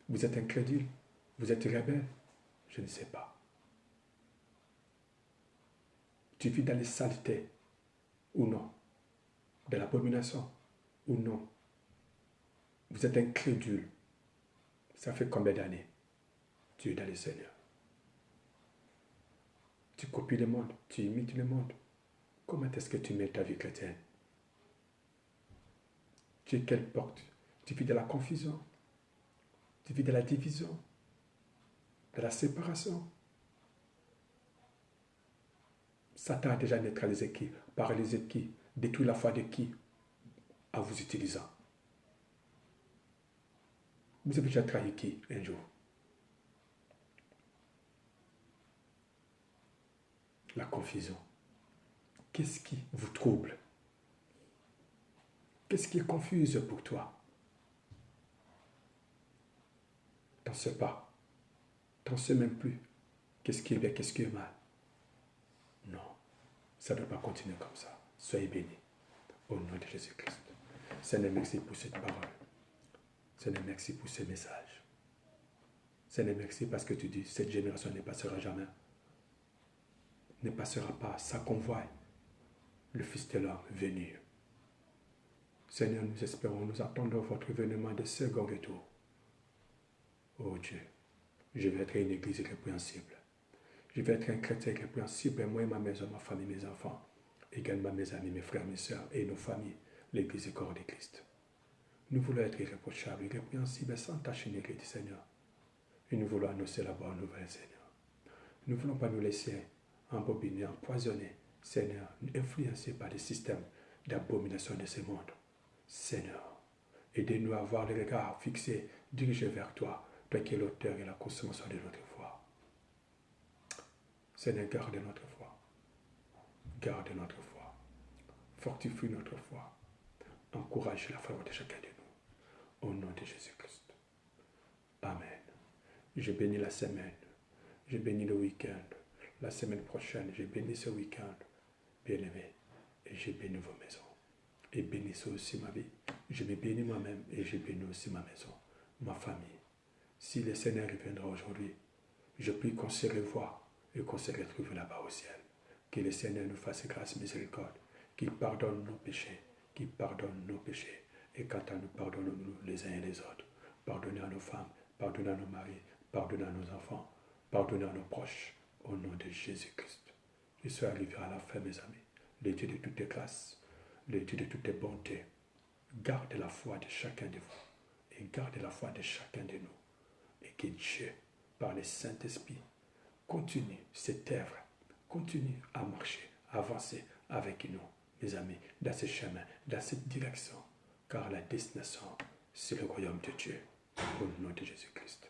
Vous êtes incrédule, vous êtes rebelle, je ne sais pas. Tu vis dans les saletés ou non, de l'abomination ou non. Vous êtes incrédule. Ça fait combien d'années tu es dans le Seigneur? Tu copies le monde, tu imites le monde. Comment est-ce que tu mets ta vie chrétienne? Tu es quelle porte? Tu vis de la confusion, tu vis de la division, de la séparation. Satan a déjà neutralisé qui? Paralysé qui? Détruit la foi de qui? En vous utilisant. Vous avez déjà trahi qui un jour? la confusion. Qu'est-ce qui vous trouble? Qu'est-ce qui est confuse pour toi? T'en sais pas. T'en sais même plus. Qu'est-ce qui est bien, qu'est-ce qui est mal? Non, ça ne doit pas continuer comme ça. Soyez bénis. Au nom de Jésus-Christ. Seigneur, merci pour cette parole. Seigneur, merci pour ce message. Seigneur, merci parce que tu dis, cette génération ne passera jamais. Ne passera pas sans qu'on voie le Fils de l'homme venir. Seigneur, nous espérons, nous attendons votre événement de second retour. Oh Dieu, je vais être une église irrépréhensible. Je vais être un chrétien irrépréhensible, moi et ma maison, ma famille, mes enfants, également mes amis, mes frères, mes sœurs et nos familles, l'église et corps de Christ. Nous voulons être irréprochables, irrépréhensibles, sans tache ni ride, Seigneur. Et nous voulons annoncer la bonne nouvelle, Seigneur. Nous ne voulons pas nous laisser embobiner, empoisonner, Seigneur, influencés par des systèmes d'abomination de ce monde. Seigneur, aidez-nous à avoir le regard fixé, dirigé vers toi, toi qui es l'auteur et la consommation de notre foi. Seigneur, garde notre foi. Garde notre foi. Fortifie notre foi. Encourage la foi de chacun de nous. Au nom de Jésus-Christ. Amen. Je bénis la semaine. Je bénis le week-end. La semaine prochaine, je bénis ce week-end. Bien-aimé. Et je bénis vos maisons. Et bénissez aussi ma vie. Je me bénis moi-même et je bénis aussi ma maison, ma famille. Si le Seigneur reviendra aujourd'hui, je prie qu'on se revoie et qu'on se retrouve là-bas au ciel. Que le Seigneur nous fasse grâce et miséricorde, qu'il pardonne nos péchés, qu'il pardonne nos péchés. Et quant à nous, pardonnons-nous les uns et les autres. Pardonnez à nos femmes, pardonnez à nos maris, pardonnez à nos enfants, pardonnez à nos proches, au nom de Jésus-Christ. Je suis arrivé à la fin, mes amis, le Dieu de toutes les grâces, le Dieu de toutes les bontés. Garde la foi de chacun de vous et garde la foi de chacun de nous. Et que Dieu, par le Saint-Esprit, continue cette œuvre, continue à marcher, à avancer avec nous, mes amis, dans ce chemin, dans cette direction, car la destination, c'est le royaume de Dieu, au nom de Jésus-Christ.